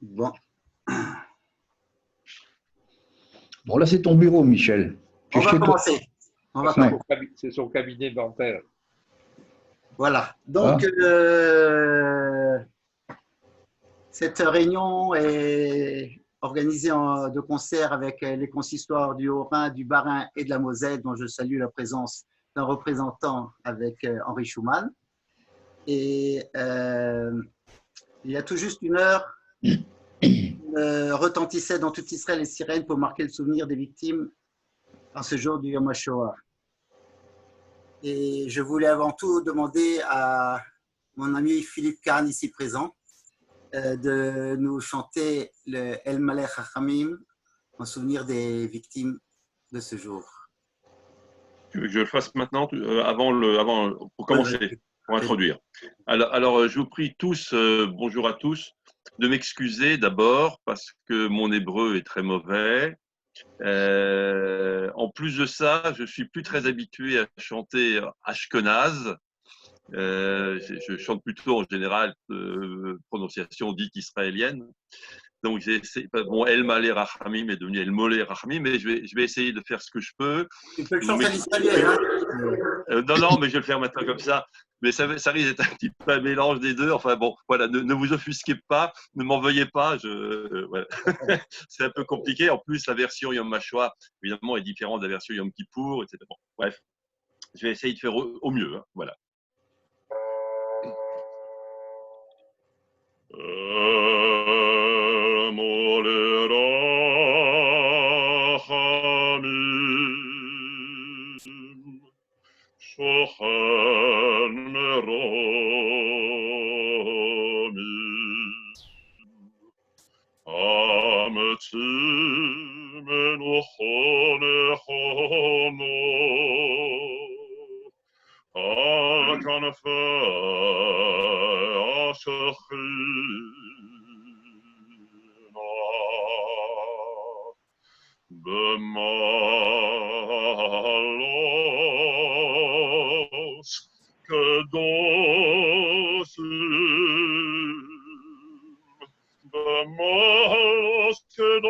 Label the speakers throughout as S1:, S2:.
S1: Bon,
S2: Bon, là, c'est ton bureau, Michel. Tu
S1: on
S2: es
S1: va
S2: chez toi.
S1: commencer. On va
S2: Ouais.
S1: commencer.
S3: C'est son cabinet dentaire.
S1: Voilà. Donc,
S2: Ah,
S1: cette réunion est organisée de concert avec les consistoires du Haut-Rhin, du Bas-Rhin et de la Moselle, dont je salue la présence d'un représentant avec Henri Schumann. Et il y a tout juste une heure, retentissaient dans toute Israël les sirènes pour marquer le souvenir des victimes en ce jour du Yom HaShoah. Et je voulais avant tout demander à mon ami Philippe Kahn, ici présent, de nous chanter le El Malech Hachamim en souvenir des victimes de ce jour.
S4: Tu veux que je le fasse maintenant, pour
S1: Oui,
S4: commencer, pour
S1: oui.
S4: introduire. Alors, je vous prie tous, bonjour à tous, de m'excuser d'abord parce que mon hébreu est très mauvais. En plus de ça, je suis plus très habitué à chanter ashkenaz. Je chante plutôt en général prononciation dite israélienne. Donc, bon, El Malé Rachamim est devenu El Molé Rachamim, mais je vais essayer de faire ce que je peux.
S1: Tu peux le
S4: Vous
S1: chanter en
S4: m'excusez.
S1: israélien.
S4: Non, mais je vais le faire maintenant comme ça. Mais ça risque d'être un petit peu un mélange des deux. Enfin bon, voilà, ne vous offusquez pas, ne m'en veuillez pas. Voilà. C'est un peu compliqué. En plus, la version Yom HaShoah, évidemment, est différente de la version Yom Kippour, etc. Bon, bref, je vais essayer de faire au mieux. Hein, voilà. שוכן מרומים, אמצים מנוחו נכונו, על כנפי השכינה, במעלות קדושים, במעלות קדושים,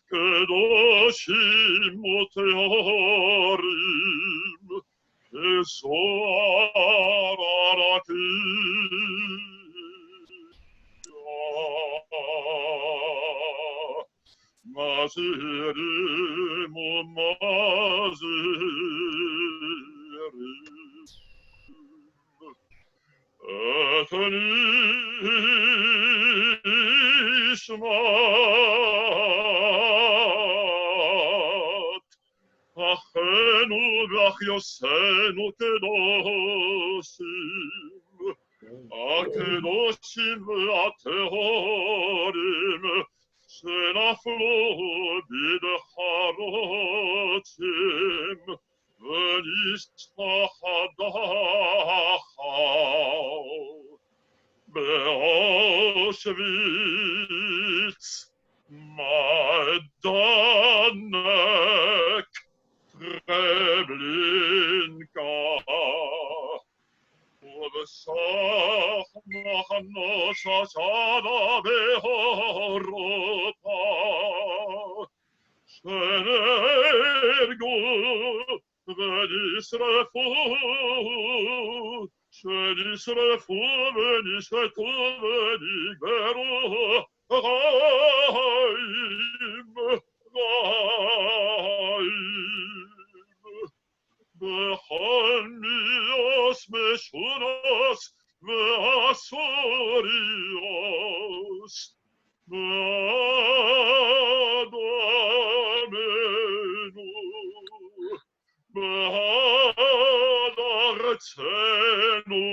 S4: קדושים וטהורים, כזוהר הרקיע. מזהירים ומזהירים את נשמת אחינו ואחיותינו קדושים, הקדושים והטהורים שנפלו בדחרותים ונשתחדחו באושוויץ מעדנק טרבלינקה ובסך מחנות שושנה באירופה שנהרגו ונשרפו ונשחטו ונגמרו חיים בחניוס משונוס ואסוריוס באדמנו בעד ארצנו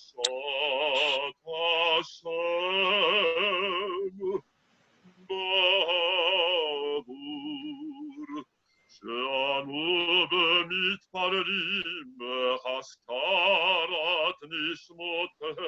S4: קדושת השם בעבור שאנו במתפללים בהזכרת נשמותיכם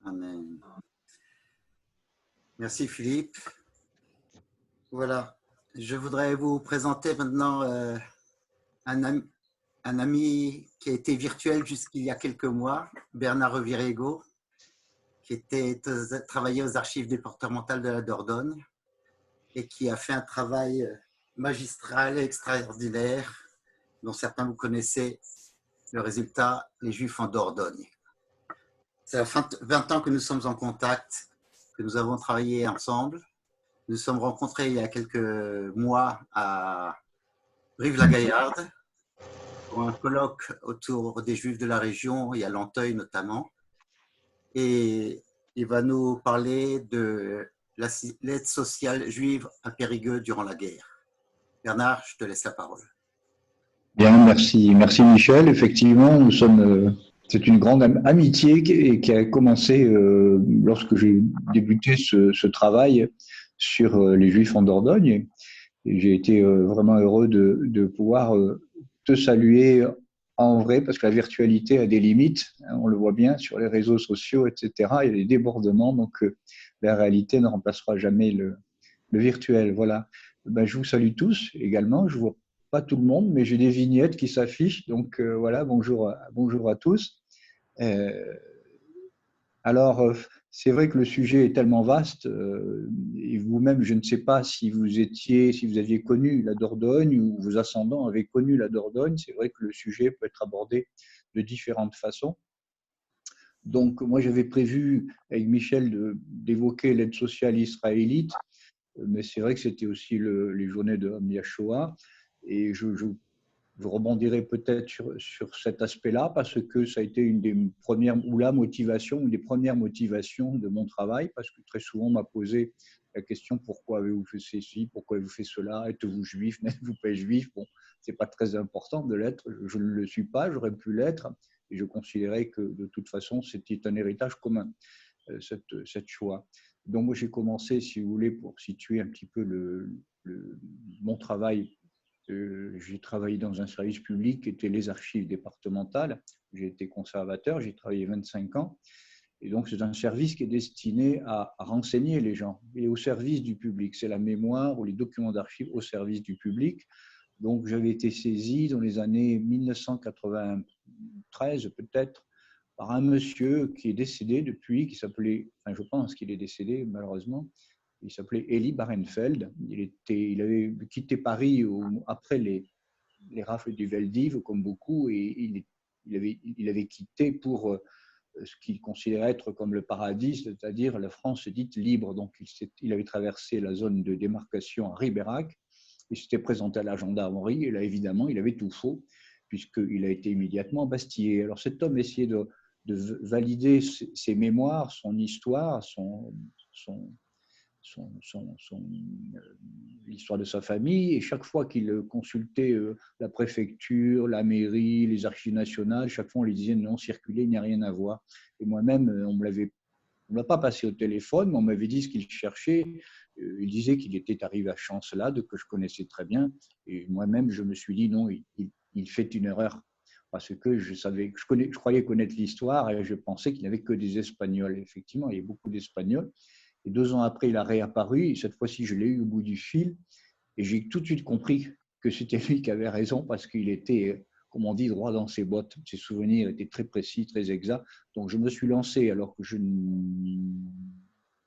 S1: Amen. Merci Philippe. Voilà, je voudrais vous présenter maintenant un ami qui a été virtuel jusqu'il y a quelques mois, Bernard Revirego, qui travaillait aux archives départementales de la Dordogne et qui a fait un travail magistral et extraordinaire, dont certains vous connaissez le résultat, les Juifs en Dordogne. Ça fait 20 ans que nous sommes en contact, que nous avons travaillé ensemble. Nous nous sommes rencontrés il y a quelques mois à Brive-la-Gaillarde pour un colloque autour des Juifs de la région et à Lanteuil notamment. Et il va nous parler de l'aide sociale juive à Périgueux durant la guerre. Bernard, je te laisse la parole.
S2: Bien, merci. Merci Michel. Effectivement, nous sommes, c'est une grande amitié qui a commencé lorsque j'ai débuté ce travail sur les Juifs en Dordogne. Et j'ai été vraiment heureux de pouvoir te saluer en vrai, parce que la virtualité a des limites, hein, on le voit bien sur les réseaux sociaux, etc. Il y a des débordements, donc la réalité ne remplacera jamais le virtuel. Voilà. Ben, je vous salue tous également. Je ne vois pas tout le monde, mais j'ai des vignettes qui s'affichent. Donc voilà, bonjour à tous. Alors, c'est vrai que le sujet est tellement vaste, et vous-même, je ne sais pas si vous aviez connu la Dordogne ou vos ascendants avaient connu la Dordogne. C'est vrai que le sujet peut être abordé de différentes façons. Donc, moi, j'avais prévu avec Michel d'évoquer l'aide sociale israélite, mais c'est vrai que c'était aussi les journées de Yom Yashoah, et je rebondirai peut-être sur cet aspect-là parce que ça a été une des premières, ou la motivation, une des premières motivations de mon travail, parce que très souvent on m'a posé la question: pourquoi avez-vous fait ceci, pourquoi avez-vous fait cela, êtes-vous juif, n'êtes-vous pas juif? Bon, c'est pas très important de l'être, je ne le suis pas, j'aurais pu l'être, et je considérais que de toute façon c'était un héritage commun, cette choix. Donc moi j'ai commencé, si vous voulez, pour situer un petit peu mon travail. J'ai travaillé dans un service public qui était les archives départementales. J'ai été conservateur, j'ai travaillé 25 ans. Et donc, c'est un service qui est destiné à renseigner les gens et au service du public. C'est la mémoire ou les documents d'archives au service du public. Donc, j'avais été saisi dans les années 1993, peut-être, par un monsieur qui est décédé depuis, qui s'appelait, enfin, je pense qu'il est décédé malheureusement, il s'appelait Elie Barenfeld. Il avait quitté Paris après les rafles du Veldiv, comme beaucoup, et il avait quitté pour ce qu'il considérait être comme le paradis, c'est-à-dire la France dite libre. Donc, il avait traversé la zone de démarcation à Ribérac, il s'était présenté à la gendarmerie, et là, évidemment, il avait tout faux, puisqu'il a été immédiatement bastillé. Alors, cet homme essayait de valider ses mémoires, son histoire, l'histoire de sa famille, et chaque fois qu'il consultait la préfecture, la mairie, les archives nationales, chaque fois on lui disait non, circuler, il n'y a rien à voir. Et moi-même, on ne l'a pas passé au téléphone, mais on m'avait dit ce qu'il cherchait. Il disait qu'il était arrivé à Chancelade, que je connaissais très bien, et moi-même je me suis dit non, il fait une erreur parce que je croyais connaître l'histoire et je pensais qu'il n'y avait que des Espagnols. Effectivement, il y a beaucoup d'Espagnols. Et 2 ans après, il a réapparu. Et cette fois-ci, je l'ai eu au bout du fil. Et j'ai tout de suite compris que c'était lui qui avait raison parce qu'il était, comme on dit, droit dans ses bottes. Ses souvenirs étaient très précis, très exacts. Donc, je me suis lancé alors que je ne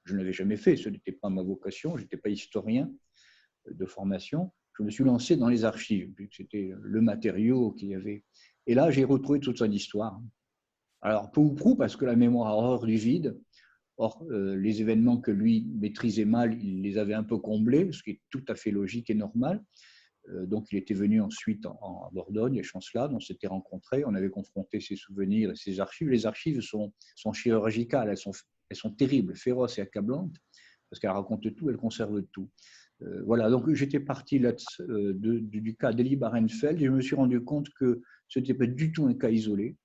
S2: l'avais jamais fait. Ce n'était pas ma vocation. Je n'étais pas historien de formation. Je me suis lancé dans les archives, vu que c'était le matériau qu'il y avait. Et là, j'ai retrouvé toute son histoire. Alors, peu ou prou, parce que la mémoire a horreur du vide. Or, les événements que lui maîtrisait mal, il les avait un peu comblés, ce qui est tout à fait logique et normal. Donc, il était venu ensuite en Dordogne et Chancelade, on s'était rencontrés, on avait confronté ses souvenirs et ses archives. Les archives sont chirurgicales, elles sont terribles, féroces et accablantes, parce qu'elles racontent tout, elles conservent tout. Voilà, donc j'étais parti là, du cas d'Elie Barenfeld et je me suis rendu compte que ce n'était pas du tout un cas isolé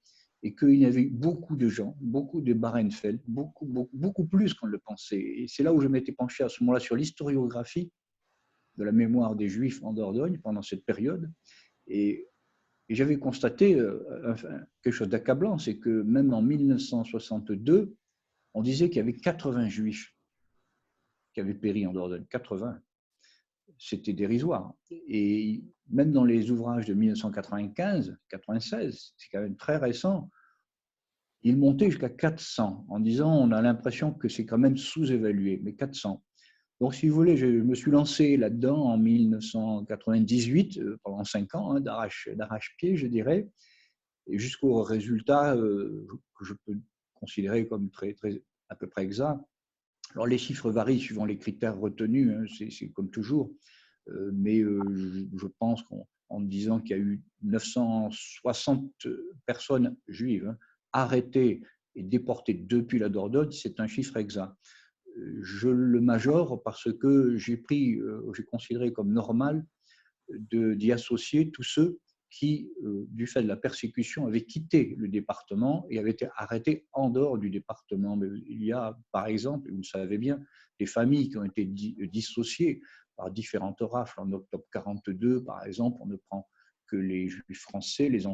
S2: et qu'il y avait beaucoup de gens, beaucoup de Barenfeld, beaucoup plus qu'on le pensait. Et c'est là où je m'étais penché à ce moment-là sur l'historiographie de la mémoire des Juifs en Dordogne pendant cette période. Et j'avais constaté quelque chose d'accablant, c'est que même en 1962, on disait qu'il y avait 80 Juifs qui avaient péri en Dordogne, 80. C'était dérisoire. Et même dans les ouvrages de 1995, 96, c'est quand même très récent, il montait jusqu'à 400 en disant on a l'impression que c'est quand même sous-évalué, mais 400. Donc, si vous voulez, je me suis lancé là-dedans en 1998, pendant 5 ans, hein, d'arrache-pied, je dirais, et jusqu'au résultat que je peux considérer comme à peu près exact. Alors, les chiffres varient suivant les critères retenus, hein, c'est comme toujours, mais je pense qu'en disant qu'il y a eu 960 personnes juives hein, arrêtées et déportées depuis la Dordogne, c'est un chiffre exact. Je le majore parce que j'ai considéré comme normal d'y associer tous ceux qui, du fait de la persécution, avaient quitté le département et avaient été arrêtés en dehors du département. Mais il y a, par exemple, vous le savez bien, des familles qui ont été dissociées par différentes rafles. En octobre 1942, par exemple, on ne prend que les juifs français, les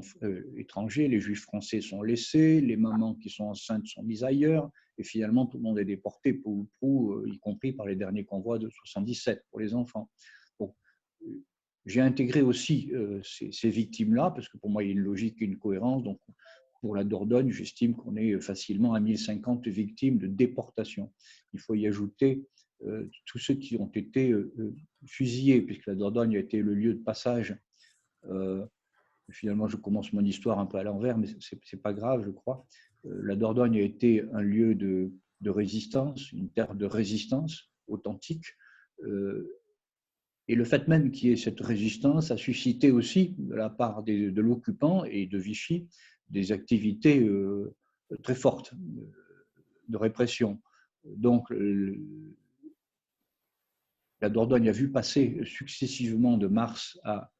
S2: étrangers, les juifs français sont laissés, les mamans qui sont enceintes sont mises ailleurs, et finalement tout le monde est déporté, y compris par les derniers convois de 1977 pour les enfants. Donc, j'ai intégré aussi ces victimes-là, parce que pour moi il y a une logique et une cohérence. Donc, pour la Dordogne, j'estime qu'on est facilement à 1050 victimes de déportation. Il faut y ajouter tous ceux qui ont été fusillés, puisque la Dordogne a été le lieu de passage. Finalement, je commence mon histoire un peu à l'envers, mais ce n'est pas grave, je crois. La Dordogne a été un lieu de résistance, une terre de résistance authentique. Et le fait même qu'il y ait cette résistance a suscité aussi, de la part de l'occupant et de Vichy, des activités très fortes de répression. Donc, la Dordogne a vu passer successivement de mars à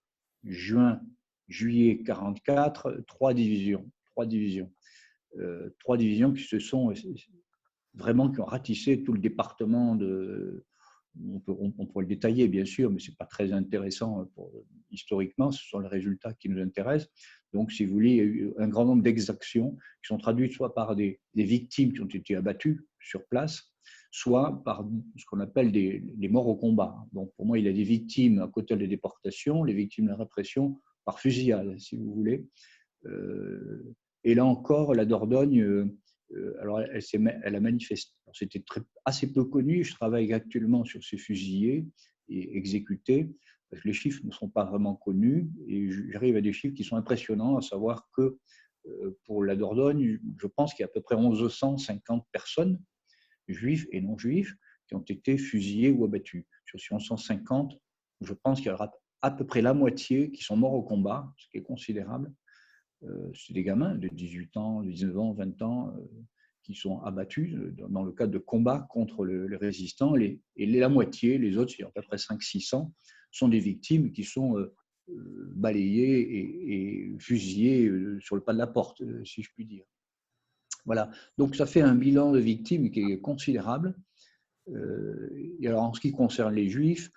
S2: juillet 1944, 3 divisions. 3 divisions qui se sont vraiment qui ont ratissé tout le département on pourrait le détailler bien sûr, mais ce n'est pas très intéressant historiquement, ce sont les résultats qui nous intéressent. Donc, si vous voulez, il y a eu un grand nombre d'exactions qui sont traduites soit par des victimes qui ont été abattues sur place, soit par ce qu'on appelle des morts au combat. Donc, pour moi, il y a des victimes à côté des déportations, les victimes de la répression par fusillade, si vous voulez. Et là encore, la Dordogne, alors elle a manifesté. C'était assez peu connu. Je travaille actuellement sur ces fusillés et exécutés, parce que les chiffres ne sont pas vraiment connus. Et j'arrive à des chiffres qui sont impressionnants, à savoir que pour la Dordogne, je pense qu'il y a à peu près 1150 personnes, juifs et non juifs, qui ont été fusillés ou abattus. Sur ces 1150, je pense qu'il y aura à peu près la moitié qui sont morts au combat, ce qui est considérable. C'est des gamins de 18 ans, 19 ans, 20 ans qui sont abattus dans le cadre de combats contre les résistants. Et la moitié, les autres, c'est à peu près 500-600, sont des victimes qui sont balayées et fusillées sur le pas de la porte, si je puis dire. Voilà. Donc, ça fait un bilan de victimes qui est considérable. Et alors, en ce qui concerne les Juifs,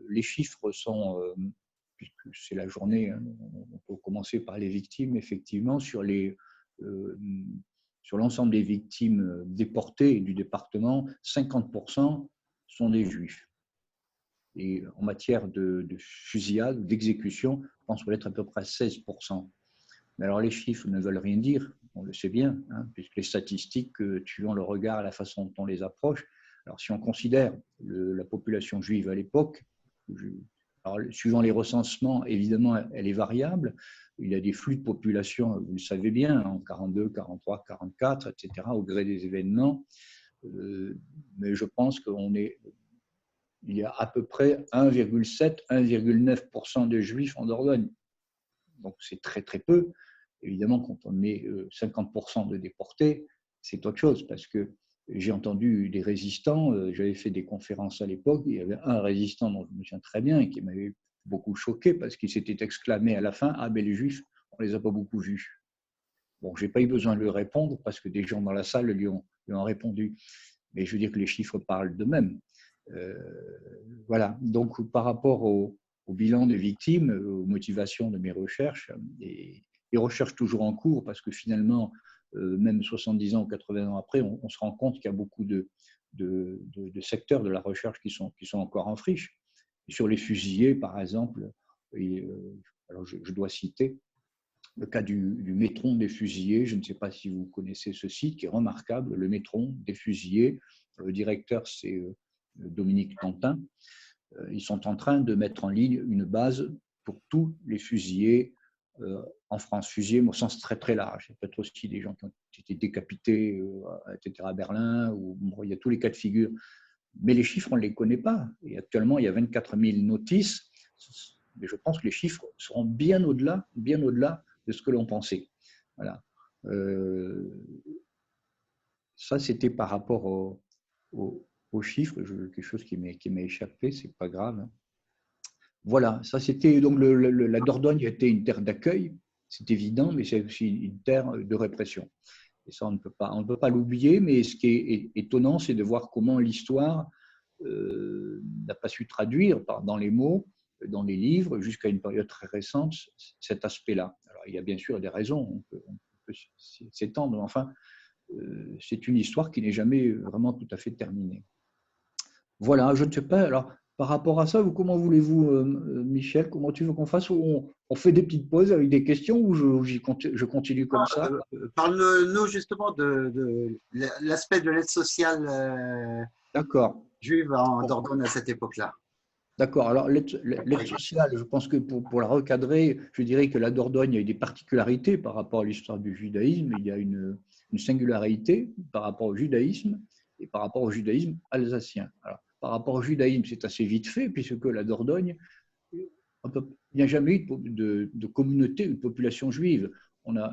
S2: les chiffres sont, puisque c'est la journée, hein, on peut commencer par les victimes, effectivement, sur l'ensemble des victimes déportées du département, 50% sont des juifs. Et en matière de fusillade ou d'exécution, je pense qu'on va être à peu près 16%. Mais alors les chiffres ne veulent rien dire, on le sait bien, hein, puisque les statistiques tuant le regard, la façon dont on les approche. Alors si on considère la population juive à l'époque, alors, suivant les recensements, évidemment, elle est variable. Il y a des flux de population, vous le savez bien, en 42, 43, 44, etc., au gré des événements. Mais je pense il y a à peu près 1,7, 1,9% de juifs en Dordogne. Donc c'est très très peu. Évidemment, quand on met 50% de déportés, c'est autre chose, parce que j'ai entendu des résistants, j'avais fait des conférences à l'époque, il y avait un résistant dont je me souviens très bien et qui m'avait beaucoup choqué parce qu'il s'était exclamé à la fin « Ah ben les juifs, on ne les a pas beaucoup vus ». Bon, je n'ai pas eu besoin de lui répondre parce que des gens dans la salle lui ont répondu. Mais je veux dire que les chiffres parlent d'eux-mêmes. Voilà, donc par rapport au bilan des victimes, aux motivations de mes recherches, et les recherches toujours en cours, parce que finalement, même 70 ans ou 80 ans après, on se rend compte qu'il y a beaucoup de secteurs de la recherche qui sont encore en friche. Et sur les fusillés, par exemple, alors je dois citer le cas du Métron des fusillés. Je ne sais pas si vous connaissez ce site qui est remarquable, le Métron des fusillés. Le directeur, c'est Dominique Tantin. Ils sont en train de mettre en ligne une base pour tous les fusillés en France. Fusillés au sens très très large. Il y a peut-être aussi des gens qui ont été décapités, etc. à Berlin, ou bon, il y a tous les cas de figure. Mais les chiffres, on ne les connaît pas. Et actuellement, il y a 24 000 notices. Mais je pense que les chiffres seront bien au-delà de ce que l'on pensait. Voilà. Ça, c'était par rapport aux chiffres, quelque chose qui m'a échappé, c'est pas grave. Voilà, ça c'était donc la Dordogne était une terre d'accueil, c'est évident, mais c'est aussi une terre de répression. Et ça, on ne peut pas l'oublier, mais ce qui est étonnant, c'est de voir comment l'histoire n'a pas su traduire dans les mots, dans les livres, jusqu'à une période très récente, cet aspect-là. Alors, il y a bien sûr des raisons, on peut s'étendre, mais enfin, c'est une histoire qui n'est jamais vraiment tout à fait terminée. Voilà, je ne sais pas. Alors, par rapport à ça, comment voulez-vous, Michel, comment tu veux qu'on fasse? On fait des petites pauses avec des questions ou je continue comme ça?
S1: Parle-nous justement de l'aspect de l'aide sociale
S2: D'accord.
S1: juive en Dordogne à cette époque-là.
S2: D'accord. Alors, l'aide sociale, je pense que pour la recadrer, je dirais que la Dordogne a des particularités par rapport à l'histoire du judaïsme. Il y a une singularité par rapport au judaïsme et par rapport au judaïsme alsacien. Alors, par rapport au judaïsme, c'est assez vite fait, puisque la Dordogne, il n'y a jamais eu de communauté, de population juive.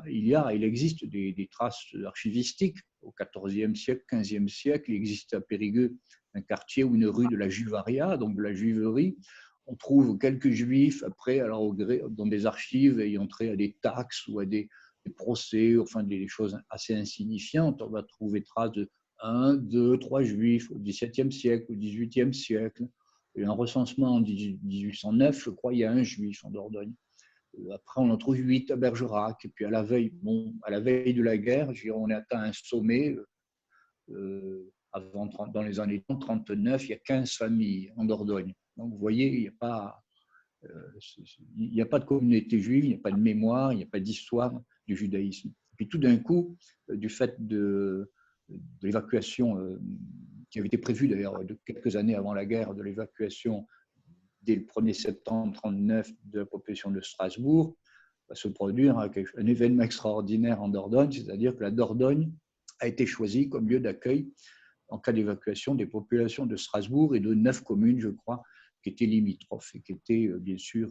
S2: Il existe des traces archivistiques au XIVe siècle, XVe siècle. Il existe à Périgueux un quartier ou une rue de la Juvaria, donc de la juiverie. On trouve quelques juifs après, alors dans des archives ayant trait à des taxes ou à des procès, enfin des choses assez insignifiantes. On va trouver traces de 1, 2, 3 juifs au XVIIe siècle, au XVIIIe siècle. Et un recensement en 1809, je crois, il y a un juif en Dordogne. Après, on en trouve 8 à Bergerac. Et puis à la veille de la guerre, on a atteint un sommet. Dans les années 39, il y a 15 familles en Dordogne. Donc vous voyez, il n'y a pas de communauté juive, il n'y a pas de mémoire, il n'y a pas d'histoire du judaïsme. Et puis tout d'un coup, du fait de l'évacuation qui avait été prévue d'ailleurs quelques années avant la guerre, de l'évacuation dès le 1er septembre 1939 de la population de Strasbourg, va se produire un événement extraordinaire en Dordogne, c'est-à-dire que la Dordogne a été choisie comme lieu d'accueil en cas d'évacuation des populations de Strasbourg et de 9 communes, je crois, qui étaient limitrophes et qui étaient bien sûr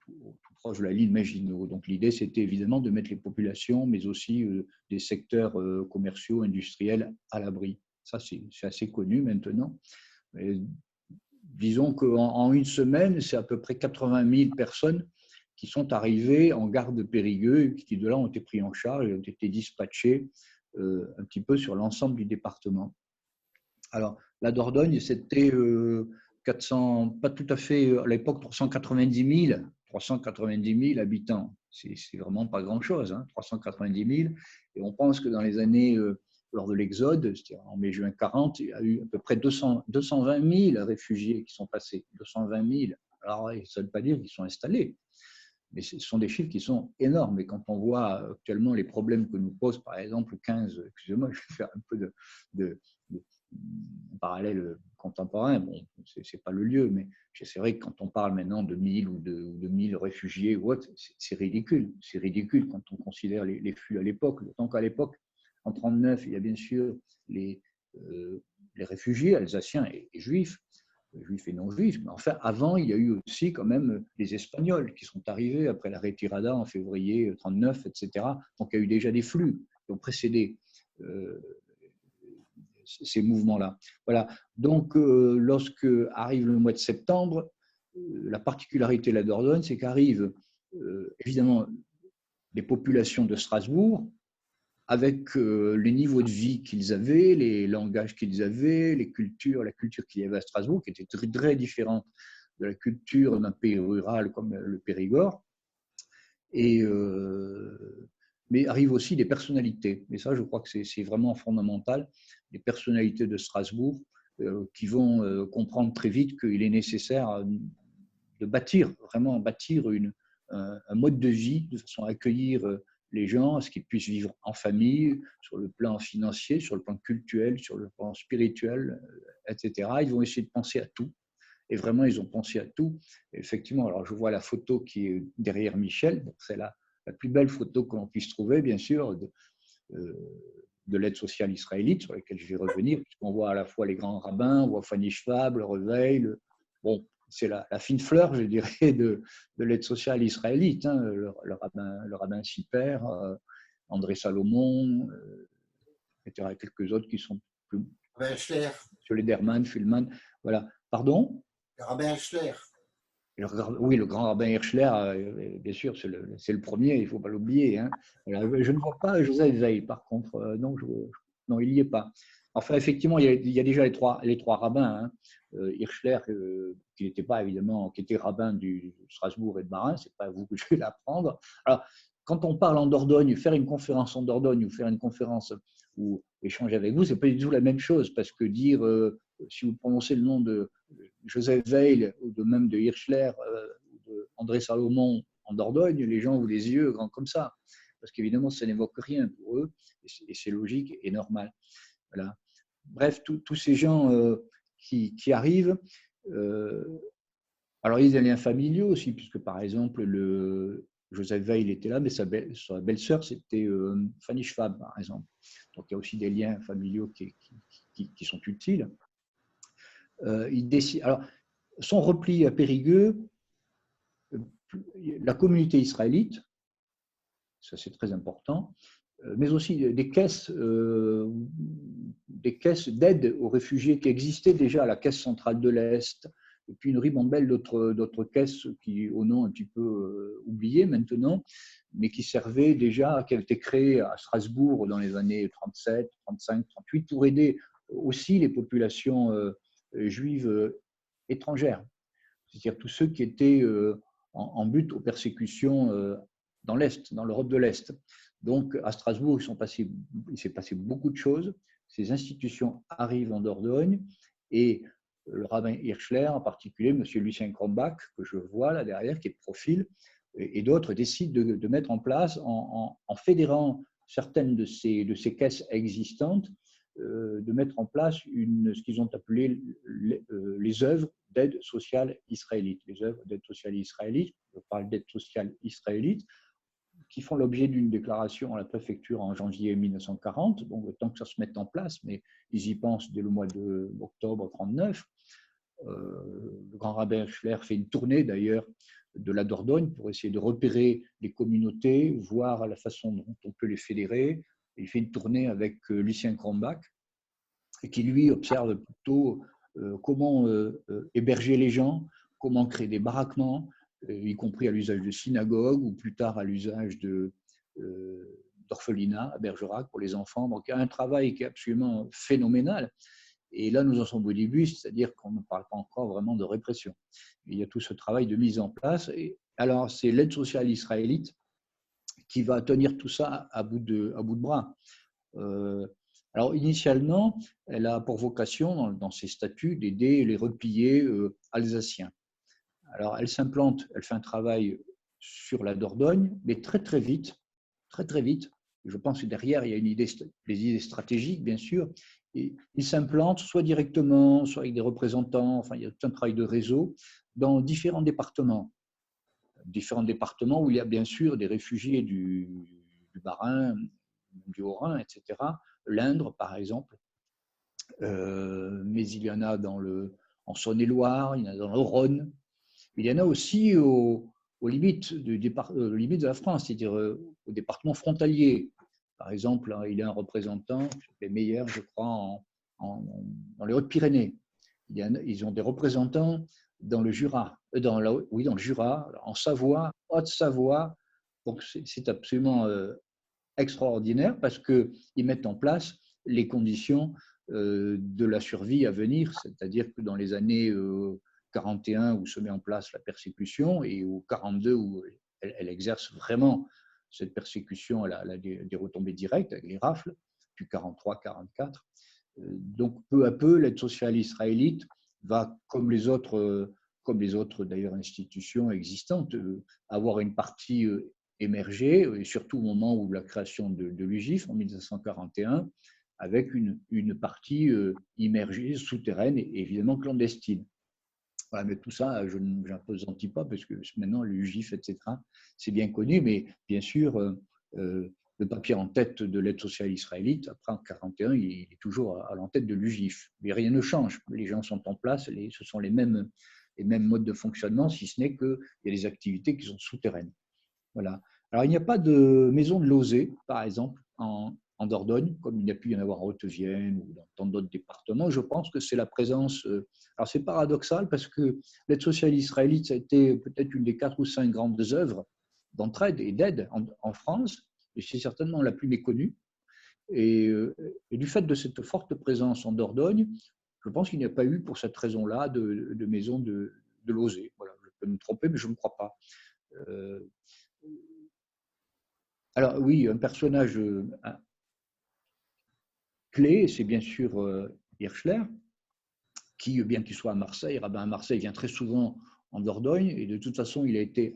S2: tout proche de la ligne Maginot. Donc l'idée, c'était évidemment de mettre les populations, mais aussi des secteurs commerciaux, industriels à l'abri. Ça, c'est assez connu maintenant. Mais disons qu'en une semaine, c'est à peu près 80 000 personnes qui sont arrivées en gare de Périgueux et qui de là ont été pris en charge et ont été dispatchées un petit peu sur l'ensemble du département. Alors, la Dordogne, c'était 400, pas tout à fait, à l'époque, 390 000 habitants. C'est vraiment pas grand-chose, hein, 390 000. Et on pense que dans les années, lors de l'exode, c'est-à-dire en mai-juin 40, il y a eu à peu près 220 000 réfugiés qui sont passés. 220 000. Alors, ça ne veut pas dire qu'ils sont installés, mais ce sont des chiffres qui sont énormes. Et quand on voit actuellement les problèmes que nous pose, par exemple, 15, excusez-moi, je vais faire un peu de parallèle contemporain, bon, c'est pas le lieu, mais c'est vrai que quand on parle maintenant de 1000 ou de 1000 réfugiés ou autre, c'est ridicule. C'est ridicule quand on considère les flux à l'époque. D'autant qu'à l'époque, en 1939, il y a bien sûr les réfugiés alsaciens et juifs et non juifs. Mais enfin, avant, il y a eu aussi quand même les Espagnols qui sont arrivés après la retirada en février 1939, etc. Donc, il y a eu déjà des flux qui ont précédé ces mouvements-là. Voilà. Donc, lorsque arrive le mois de septembre, la particularité de la Dordogne, c'est qu'arrivent évidemment les populations de Strasbourg, avec les niveaux de vie qu'ils avaient, les langages qu'ils avaient, la culture qu'il y avait à Strasbourg, qui était très, très différente de la culture d'un pays rural comme le Périgord. Et, mais arrivent aussi des personnalités. Et ça, je crois que c'est vraiment fondamental, des personnalités de Strasbourg qui vont comprendre très vite qu'il est nécessaire de bâtir un mode de vie de façon à accueillir les gens, à ce qu'ils puissent vivre en famille, sur le plan financier, sur le plan culturel, sur le plan spirituel, etc. Ils vont essayer de penser à tout. Et vraiment, ils ont pensé à tout. Et effectivement, alors je vois la photo qui est derrière Michel. C'est la plus belle photo que l'on puisse trouver, bien sûr, de l'aide sociale israélite, sur laquelle je vais revenir, puisqu'on voit à la fois les grands rabbins, on voit Fanny Schwab, le Reveil. Bon, c'est la fine fleur, je dirais, de l'aide sociale israélite. Hein, le rabbin Sipper, André Salomon, etc. Et quelques autres qui sont plus.
S1: Schler.
S2: Sur les Derman, Fulman. Voilà. Pardon?
S1: Le rabbin Schler.
S2: Oui, le grand rabbin Hirschler, bien sûr, c'est le premier, il ne faut pas l'oublier. Hein. Je ne vois pas Joseph Veil, par contre, non, il n'y est pas. Enfin, effectivement, il y a déjà les trois rabbins. Hein. Hirschler, qui n'était pas évidemment, qui était rabbin du Strasbourg et de Marin, ce n'est pas à vous que je vais l'apprendre. Alors, quand on parle en Dordogne, faire une conférence en Dordogne ou faire une conférence ou échanger avec vous, ce n'est pas du tout la même chose, parce que dire, si vous prononcez le nom de Joseph Veil ou de même de Hirschler ou de André Salomon en Dordogne, les gens ouvrent les yeux grands comme ça, parce qu'évidemment, ça n'évoque rien pour eux, et c'est logique et normal. Voilà. Bref, tous ces gens qui arrivent, alors il y a des liens familiaux aussi, puisque par exemple, Joseph Veil était là, mais sa belle-sœur, c'était Fanny Schwab, par exemple. Donc il y a aussi des liens familiaux qui sont utiles. Alors, son repli à Périgueux, la communauté israélite, ça c'est très important, mais aussi des caisses d'aide aux réfugiés qui existaient déjà à la Caisse centrale de l'Est, et puis une ribambelle d'autres caisses qui, au nom un petit peu oublié maintenant, mais qui servaient déjà, qui avaient été créées à Strasbourg dans les années 37, 35, 38, pour aider aussi les populations juives étrangères, c'est-à-dire tous ceux qui étaient en but aux persécutions dans l'Est, dans l'Europe de l'Est. Donc à Strasbourg, il s'est passé beaucoup de choses. Ces institutions arrivent en Dordogne et le rabbin Hirschler, en particulier, M. Lucien Krombach, que je vois là derrière, qui est de profil, et d'autres décident de mettre en place, en fédérant certaines de ces caisses existantes, de mettre en place ce qu'ils ont appelé les œuvres d'aide sociale israélite. Les œuvres d'aide sociale israélite, je parle d'aide sociale israélite, qui font l'objet d'une déclaration à la préfecture en janvier 1940, donc le temps que ça se mette en place, mais ils y pensent dès le mois d'octobre 1939. Le grand rabbin Hirschler fait une tournée d'ailleurs de la Dordogne pour essayer de repérer les communautés, voir la façon dont on peut les fédérer. Il fait une tournée avec Lucien Krombach, qui lui observe plutôt comment héberger les gens, comment créer des baraquements, y compris à l'usage de synagogues ou plus tard à l'usage d'orphelinats à Bergerac pour les enfants. Donc il y a un travail qui est absolument phénoménal. Et là, nous en sommes au début, c'est-à-dire qu'on ne parle pas encore vraiment de répression. Il y a tout ce travail de mise en place. Et alors, c'est l'aide sociale israélite qui va tenir tout ça à bout de bras. Alors, initialement, elle a pour vocation, dans ses statuts, d'aider les repliés alsaciens. Alors, elle s'implante, elle fait un travail sur la Dordogne, mais très, très vite. Je pense que derrière, il y a des idées stratégiques, bien sûr. Et il s'implante soit directement, soit avec des représentants, enfin, il y a tout un travail de réseau dans différents départements où il y a bien sûr des réfugiés du Bas-Rhin, du Haut-Rhin, etc. L'Indre, par exemple. Mais il y en a en Saône-et-Loire, il y en a dans le Rhône. Il y en a aussi aux limites de la France, c'est-à-dire au département frontalier. Par exemple, il y a un représentant, les meilleurs, je crois, dans les Hautes-Pyrénées. Ils ont des représentants dans le Jura, dans le Jura, en Savoie, Haute-Savoie. Donc, c'est absolument extraordinaire parce qu'ils mettent en place les conditions de la survie à venir, c'est-à-dire que dans les années 41 où se met en place la persécution et au 42 où elle exerce vraiment cette persécution, elle a des retombées directes avec les rafles, puis 43-44. Donc peu à peu, l'aide sociale israélite va, comme les autres d'ailleurs institutions existantes, avoir une partie émergée, et surtout au moment où la création de l'UGIF en 1941, avec une partie immergée, souterraine et évidemment clandestine. Voilà, mais tout ça, je n'imposantis pas parce que maintenant, l'UGIF, etc., c'est bien connu, mais bien sûr, le papier en tête de l'aide sociale israélite, après en 1941, il est toujours à l'en-tête de l'UGIF. Mais rien ne change. Les gens sont en place, ce sont les mêmes modes de fonctionnement, si ce n'est qu'il y a des activités qui sont souterraines. Voilà. Alors, il n'y a pas de maison de Lausée, par exemple, en Dordogne, comme il y a pu y en avoir en Haute-Vienne ou dans tant d'autres départements. Je pense que c'est la présence. Alors, c'est paradoxal parce que l'aide sociale israélite, ça a été peut-être une des 4 ou 5 grandes œuvres d'entraide et d'aide en France, et c'est certainement la plus méconnue. Et du fait de cette forte présence en Dordogne, je pense qu'il n'y a pas eu, pour cette raison-là, de maison de Lausée. Voilà, je peux me tromper, mais je ne crois pas. Alors oui, un personnage clé, c'est bien sûr Hirschler, qui, bien qu'il soit à Marseille, rabbin à Marseille, vient très souvent en Dordogne, et de toute façon, il a été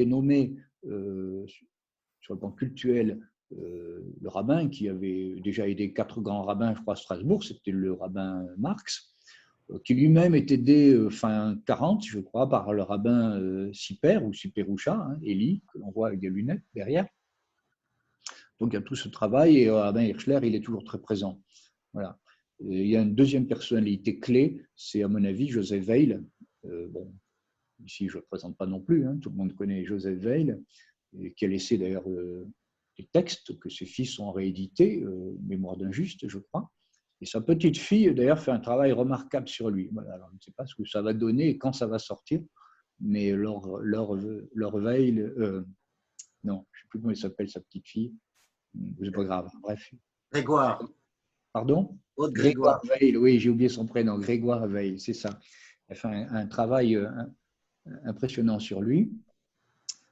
S2: nommé sur le plan cultuel, le rabbin qui avait déjà aidé 4 grands rabbins, je crois, à Strasbourg, c'était le rabbin Marx, qui lui-même est aidé fin 40, je crois, par le rabbin Siper ou Siperoucha, Élie, que l'on voit avec des lunettes derrière. Donc il y a tout ce travail et rabbin Hirschler, il est toujours très présent. Voilà. Et il y a une deuxième personnalité clé, c'est à mon avis Joseph Weil. Bon, ici je ne le présente pas non plus, tout le monde connaît Joseph Weil, qui a laissé d'ailleurs des textes que ses fils ont réédités, Mémoire d'un juste, je crois. Et sa petite fille, d'ailleurs, fait un travail remarquable sur lui. Voilà, alors, je ne sais pas ce que ça va donner et quand ça va sortir, mais Laure Weil, non, je ne sais plus comment elle s'appelle, sa petite fille, c'est pas grave, bref.
S1: Grégoire.
S2: Pardon?
S1: Aude Grégoire.
S2: Weil, oui, j'ai oublié son prénom, Grégoire Weil, c'est ça. Elle fait un travail impressionnant sur lui.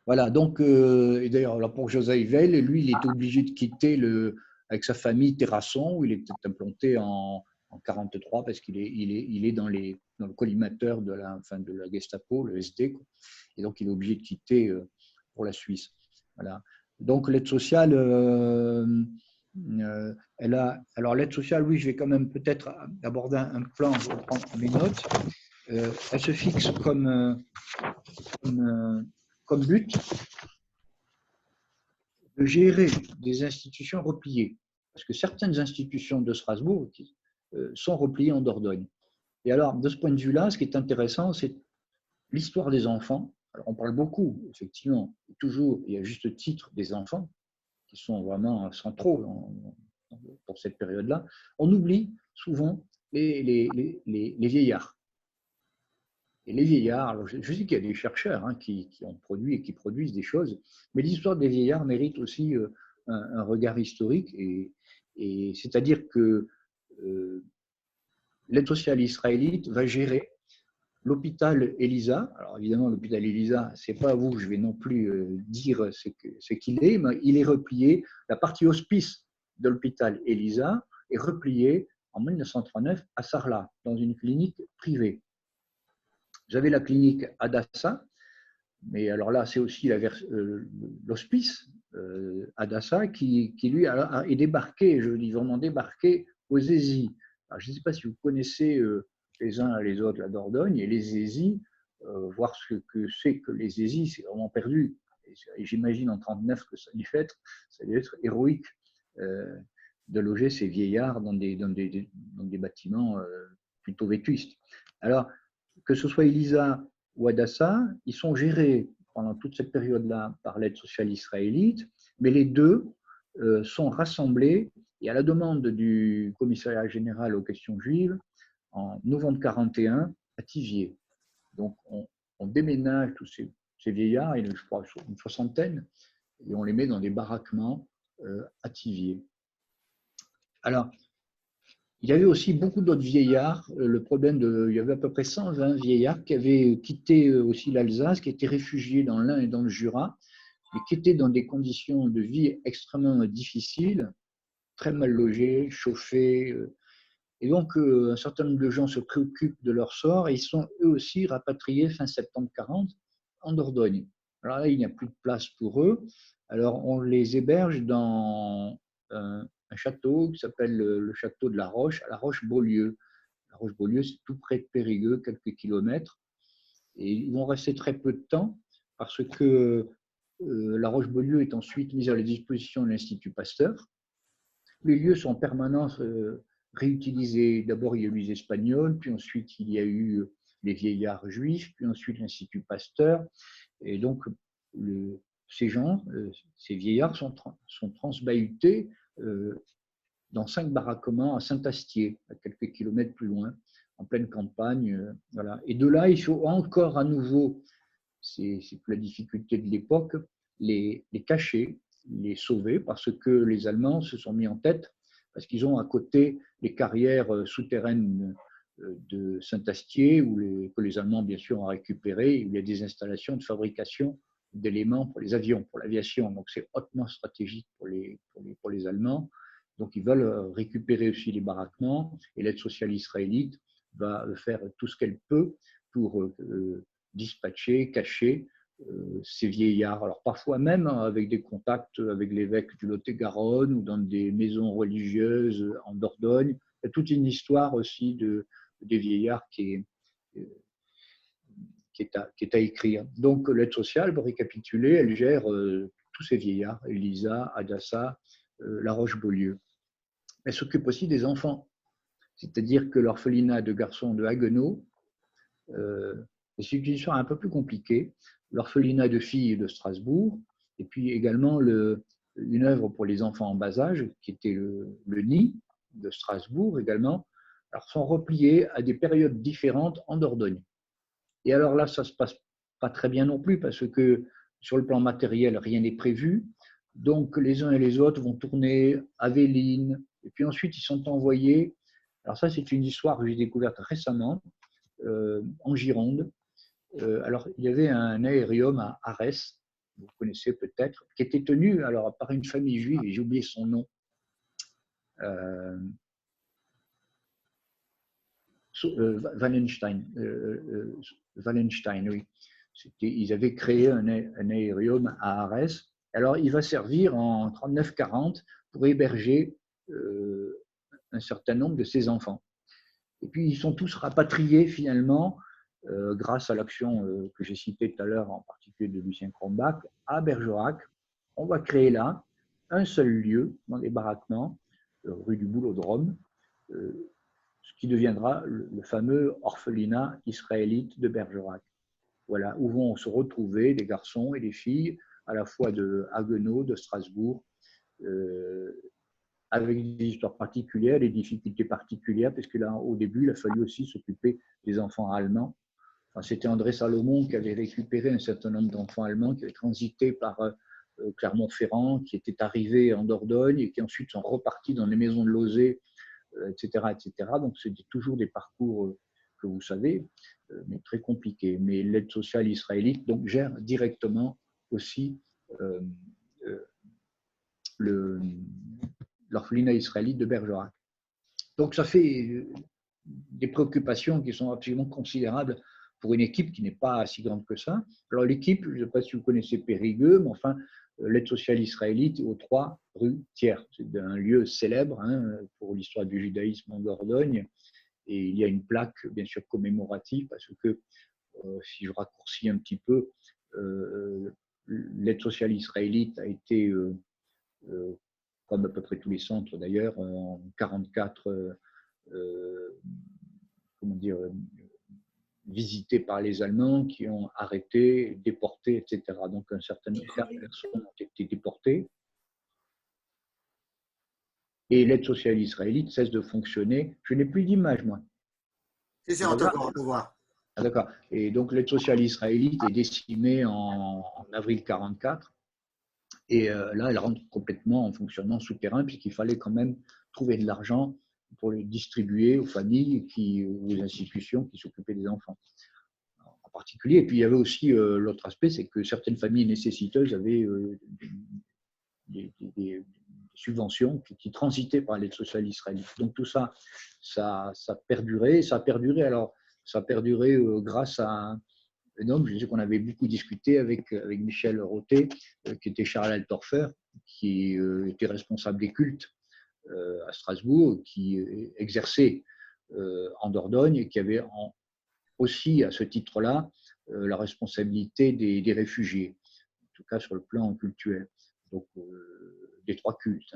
S2: Voilà, donc, et d'ailleurs, pour Joseph Weil, lui, il est obligé de quitter avec sa famille Terrasson, où il est implanté en 1943, parce qu'il est dans le collimateur de la Gestapo, le SD, quoi. Et donc il est obligé de quitter pour la Suisse. Voilà. Donc l'aide sociale, alors l'aide sociale, oui, je vais quand même peut-être aborder un plan, je reprends mes notes. Elle se fixe comme but de gérer des institutions repliées. Parce que certaines institutions de Strasbourg sont repliées en Dordogne. Et alors, de ce point de vue-là, ce qui est intéressant, c'est l'histoire des enfants. Alors, on parle beaucoup, effectivement, toujours, et à juste titre, des enfants, qui sont vraiment centraux pour cette période-là. On oublie souvent les vieillards. Et les vieillards, alors je sais qu'il y a des chercheurs qui ont produit et qui produisent des choses, mais l'histoire des vieillards mérite aussi un regard historique, et c'est-à-dire que l'aide sociale israélite va gérer l'hôpital Elisa. Alors évidemment, l'hôpital Elisa, ce n'est pas à vous que je vais non plus dire ce qu'il est, mais il est replié. La partie hospice de l'hôpital Elisa est repliée en 1939 à Sarlat, dans une clinique privée. J'avais la clinique Hadassah, mais alors là, c'est aussi l'hospice Hadassah qui lui est débarqué, je dis vraiment débarqué, aux Zézis. Alors, je ne sais pas si vous connaissez les uns et les autres la Dordogne et les Zézis, voir ce que c'est que les Zézis, c'est vraiment perdu. Et j'imagine en 1939 que ça devait être héroïque de loger ces vieillards dans des bâtiments plutôt vétustes. Alors, que ce soit Elisa ou Hadassah, ils sont gérés pendant toute cette période-là par l'aide sociale israélite, mais les deux sont rassemblés, et à la demande du commissariat général aux questions juives, en novembre 1941, à Thiviers. Donc, on déménage tous ces vieillards, je crois une soixantaine, et on les met dans des baraquements à Thiviers. Alors, il y avait aussi beaucoup d'autres vieillards. Il y avait à peu près 120 vieillards qui avaient quitté aussi l'Alsace, qui étaient réfugiés dans l'Ain et dans le Jura, mais qui étaient dans des conditions de vie extrêmement difficiles, très mal logés, chauffés. Et donc, un certain nombre de gens se préoccupent de leur sort et ils sont eux aussi rapatriés fin septembre 40 en Dordogne. Alors là, il n'y a plus de place pour eux. Alors, on les héberge dans un château qui s'appelle le château de la Roche, à la Roche-Beaulieu. La Roche-Beaulieu, c'est tout près de Périgueux, quelques kilomètres. Et ils vont rester très peu de temps parce que la Roche-Beaulieu est ensuite mise à la disposition de l'Institut Pasteur. Les lieux sont en permanence réutilisés. D'abord, il y a eu les Espagnols, puis ensuite, il y a eu les vieillards juifs, puis ensuite l'Institut Pasteur. Et donc, ces gens, ces vieillards sont transbahutés dans 5 baraquements à Saint-Astier, à quelques kilomètres plus loin, en pleine campagne. Voilà. Et de là, il faut encore à nouveau, c'est la difficulté de l'époque, les cacher, les sauver, parce que les Allemands se sont mis en tête, parce qu'ils ont à côté les carrières souterraines de Saint-Astier, que les Allemands, bien sûr, ont récupérées, où il y a des installations de fabrication d'éléments pour les avions, pour l'aviation. Donc, c'est hautement stratégique pour les Allemands. Donc, ils veulent récupérer aussi les baraquements, et l'aide sociale israélite va faire tout ce qu'elle peut pour dispatcher, cacher ces vieillards. Alors, parfois même avec des contacts avec l'évêque du Lot-et-Garonne ou dans des maisons religieuses en Dordogne. Il y a toute une histoire aussi des vieillards qui est à écrire. Donc, l'aide sociale, pour récapituler, elle gère tous ces vieillards, Elisa, Hadassah, la Roche-Beaulieu. Elle s'occupe aussi des enfants, c'est-à-dire que l'orphelinat de garçons de Haguenau, c'est une histoire un peu plus compliquée, l'orphelinat de filles de Strasbourg, et puis également une œuvre pour les enfants en bas âge, qui était le Nid de Strasbourg également, alors sont repliés à des périodes différentes en Dordogne. Et alors là, ça ne se passe pas très bien non plus, parce que sur le plan matériel, rien n'est prévu. Donc, les uns et les autres vont tourner à Véline, et puis ensuite, ils sont envoyés. Alors ça, c'est une histoire que j'ai découverte récemment, en Gironde. Alors, il y avait un aérium à Arès, vous connaissez peut-être, qui était tenu alors, par une famille juive, et j'ai oublié son nom. Wallenstein, oui. Ils avaient créé un aérium à Arès. Alors, il va servir en 39-40 pour héberger un certain nombre de ses enfants. Et puis, ils sont tous rapatriés finalement, grâce à l'action que j'ai citée tout à l'heure, en particulier de Lucien Cronbach, à Bergerac. On va créer là un seul lieu dans les baraquements, rue du Boulodrome, ce qui deviendra le fameux orphelinat israélite de Bergerac. Voilà, où vont se retrouver des garçons et des filles, à la fois de Haguenau, de Strasbourg, avec des histoires particulières, des difficultés particulières, parce que là, au début, il a fallu aussi s'occuper des enfants allemands. Enfin, c'était André Salomon qui avait récupéré un certain nombre d'enfants allemands qui avaient transité par Clermont-Ferrand, qui étaient arrivés en Dordogne et qui ensuite sont repartis dans les maisons de Lausée etc., etc. Donc, c'est toujours des parcours que vous savez, mais très compliqués. Mais l'aide sociale israélite donc, gère directement aussi l'orphelinat israélite de Bergerac. Donc, ça fait des préoccupations qui sont absolument considérables pour une équipe qui n'est pas si grande que ça. Alors, l'équipe, je ne sais pas si vous connaissez Périgueux, mais enfin, l'aide sociale israélite est aux 3 rue Thiers. C'est un lieu célèbre pour l'histoire du judaïsme en Dordogne. Et il y a une plaque, bien sûr, commémorative, parce que, si je raccourcis un petit peu, l'aide sociale israélite a été, comme à peu près tous les centres d'ailleurs, en 1944, comment dire, visités par les Allemands qui ont arrêté, déporté, etc. Donc, un certain nombre de personnes ont été déportées. Et l'aide sociale israélite cesse de fonctionner. Je n'ai plus d'image, moi.
S1: Si, on te voit.
S2: Ah, d'accord. Et donc, l'aide sociale israélite est décimée en avril 1944. Et là, elle rentre complètement en fonctionnement souterrain, puisqu'il fallait quand même trouver de l'argent pour le distribuer aux familles, aux institutions qui s'occupaient des enfants en particulier. Et puis, il y avait aussi l'autre aspect, c'est que certaines familles nécessiteuses avaient des subventions qui transitaient par l'aide sociale israélite. Donc, tout ça, ça perdurait. Ça a perduré, alors, ça a perduré grâce à un homme, je sais qu'on avait beaucoup discuté avec Michel Rotet, qui était Charles Altorfer, qui était responsable des cultes à Strasbourg, qui exerçait en Dordogne et qui avait aussi, à ce titre-là, la responsabilité des réfugiés, en tout cas sur le plan cultuel, donc des 3 cultes.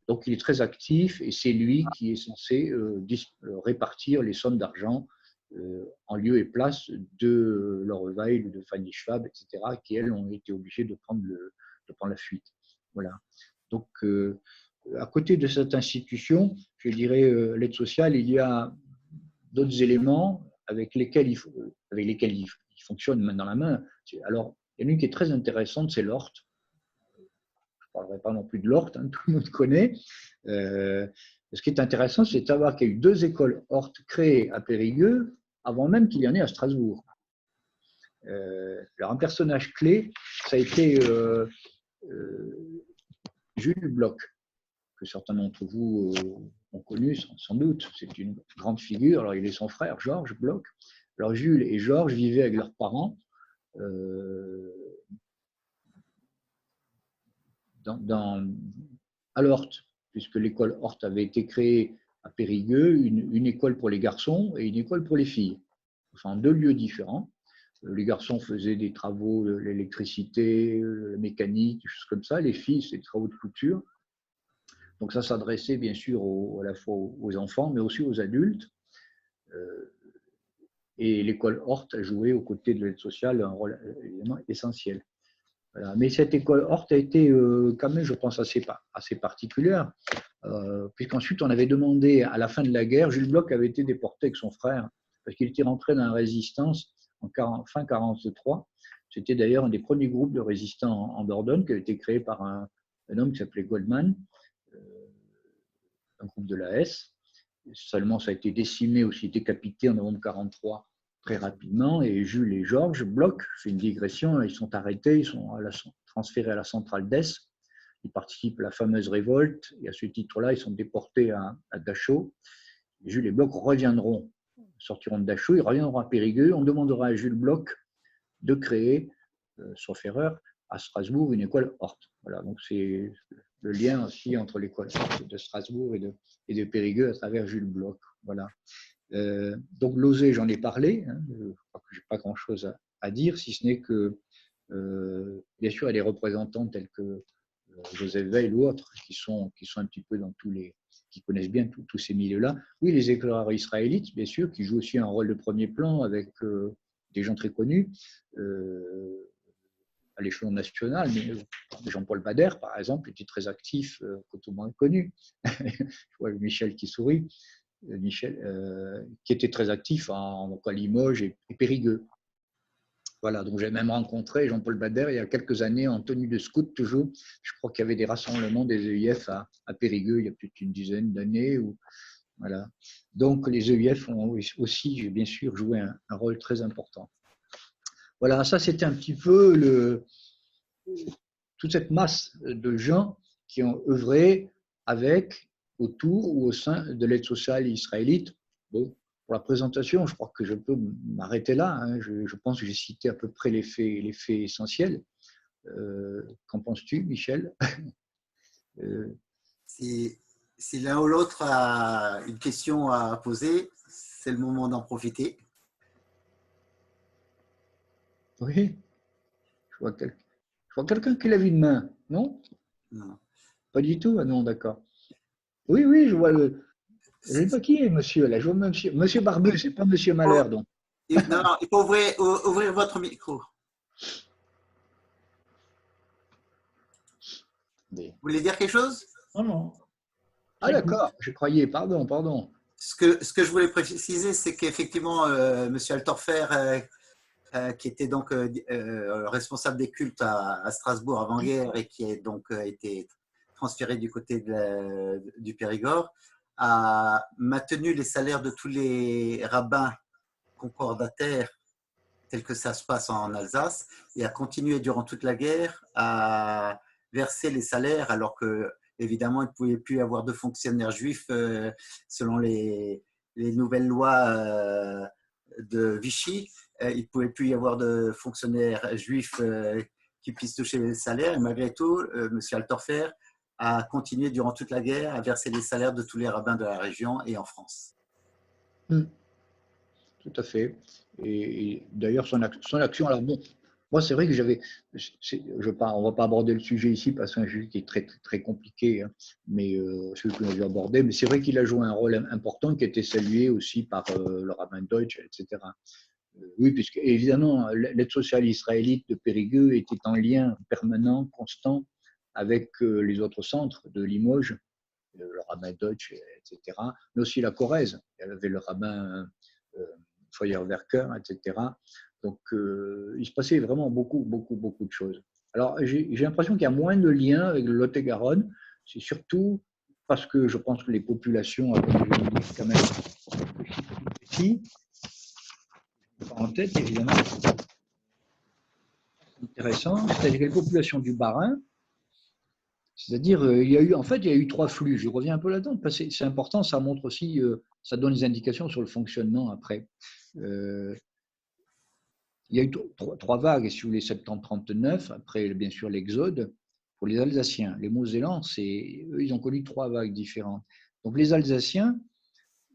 S2: Donc il est très actif et c'est lui qui est censé répartir les sommes d'argent en lieu et place de Laure Weil, de Fanny Schwab, etc., qui, elles, ont été obligées de prendre la fuite. Voilà. Donc, à côté de cette institution, je dirais, l'aide sociale, il y a d'autres éléments avec lesquels il fonctionne main dans la main. Alors, il y en a une qui est très intéressante, c'est l'ORT. Je ne parlerai pas non plus de l'ORT, tout le monde connaît. Ce qui est intéressant, c'est de savoir qu'il y a eu 2 écoles ORT créées à Périgueux avant même qu'il y en ait à Strasbourg. Alors, un personnage clé, ça a été Jules Bloch, que certains d'entre vous ont connu sans doute. C'est une grande figure. Alors, il est son frère, Georges Bloch. Alors, Jules et Georges vivaient avec leurs parents à l'Hort, puisque l'école Hort avait été créée à Périgueux, une école pour les garçons et une école pour les filles. Enfin, 2 lieux différents. Les garçons faisaient des travaux, l'électricité, la mécanique, des choses comme ça. Les filles, c'est des travaux de couture. Donc ça s'adressait bien sûr à la fois aux enfants, mais aussi aux adultes. Et l'école Hort a joué aux côtés de l'aide sociale un rôle évidemment essentiel. Voilà. Mais cette école Hort a été quand même, je pense, assez particulière, puisqu'ensuite on avait demandé, à la fin de la guerre, Jules Bloch avait été déporté avec son frère, parce qu'il était rentré dans la résistance fin 1943. C'était d'ailleurs un des premiers groupes de résistants en Dordogne, qui avait été créé par un homme qui s'appelait Goldman, un groupe de l'AS. Seulement, ça a été décimé, aussi décapité en novembre 1943 très rapidement. Et Jules et Georges Bloch, je fais une digression, ils sont arrêtés, ils sont transférés à la centrale d'Est. Ils participent à la fameuse révolte et à ce titre-là, ils sont déportés à Dachau. Et Jules et Bloch sortiront de Dachau, ils reviendront à Périgueux. On demandera à Jules Bloch de créer, sauf erreur, à Strasbourg, une école Hort. Voilà, donc c'est le lien aussi entre l'école Hort de Strasbourg et de Périgueux à travers Jules Bloch. Voilà. Donc l'OSE, j'en ai parlé. Je crois que je n'ai pas grand-chose à dire, si ce n'est que, bien sûr, il y a des représentants tels que Joseph Weil ou autres qui sont un petit peu dans qui connaissent bien tous ces milieux-là. Oui, les éclaireurs israélites, bien sûr, qui jouent aussi un rôle de premier plan avec des gens très connus à l'échelon national, mais Jean-Paul Bader, par exemple, était très actif, tout le monde connu. Je vois Michel qui sourit. Michel, qui était très actif à Limoges et Périgueux. Voilà, donc j'ai même rencontré Jean-Paul Bader il y a quelques années en tenue de scout toujours. Je crois qu'il y avait des rassemblements des EIF à Périgueux il y a peut-être une dizaine d'années. Voilà. Donc, les EUF ont aussi, bien sûr, joué un rôle très important. Voilà, ça, c'était un petit peu toute cette masse de gens qui ont œuvré avec, autour ou au sein de l'aide sociale israélite. Bon, pour la présentation, je crois que je peux m'arrêter là. Hein. Je pense que j'ai cité à peu près les faits essentiels. Qu'en penses-tu, Michel?
S1: Si l'un ou l'autre a une question à poser, c'est le moment d'en profiter.
S2: Oui, je vois quelqu'un qui lève une main, non?
S1: Non.
S2: Pas du tout? Ah non, d'accord. Oui, oui, je vois le. Je ne sais pas qui est monsieur, là. Je vois monsieur Barbu, c'est pas monsieur Malheur, donc.
S1: Non, non, il faut ouvrir votre micro. Vous voulez dire quelque chose?
S5: Non, non.
S2: Ah d'accord, je croyais, pardon.
S1: Ce que je voulais préciser, c'est qu'effectivement, M. Altorfer, qui était donc responsable des cultes à Strasbourg avant-guerre et qui a donc été transféré du côté du Périgord, a maintenu les salaires de tous les rabbins concordataires tel que ça se passe en Alsace et a continué durant toute la guerre à verser les salaires alors que évidemment il ne pouvait plus y avoir de fonctionnaires juifs selon les nouvelles lois de Vichy. Il ne pouvait plus y avoir de fonctionnaires juifs qui puissent toucher les salaires et malgré tout, M. Altorfer a continué durant toute la guerre à verser les salaires de tous les rabbins de la région et en France.
S2: Tout à fait. Et d'ailleurs, son action, alors bon, moi c'est vrai que on ne va pas aborder le sujet ici parce que c'est un sujet qui est très, très compliqué, hein, mais celui que nous avons abordé, mais c'est vrai qu'il a joué un rôle important qui a été salué aussi par le rabbin Deutsch, etc. Oui, puisque évidemment, l'aide sociale israélite de Périgueux était en lien permanent, constant avec les autres centres de Limoges, le rabbin Deutsch, etc., mais aussi la Corrèze. Il y avait le rabbin Feuerwerker, etc. Donc, il se passait vraiment beaucoup de choses. Alors, j'ai l'impression qu'il y a moins de liens avec le Lot-et-Garonne. C'est surtout parce que je pense que les populations avaient quand même petits. En tête, évidemment, intéressant, c'est-à-dire que les populations du Bas-Rhin, c'est-à-dire, il y a eu trois flux. Je reviens un peu là-dedans, parce que c'est important, ça montre aussi, ça donne des indications sur le fonctionnement après. Il y a eu trois vagues, si vous voulez, 70-39, après bien sûr l'exode, pour les Alsaciens. Les Mosellans, eux, ils ont connu trois vagues différentes. Donc les Alsaciens,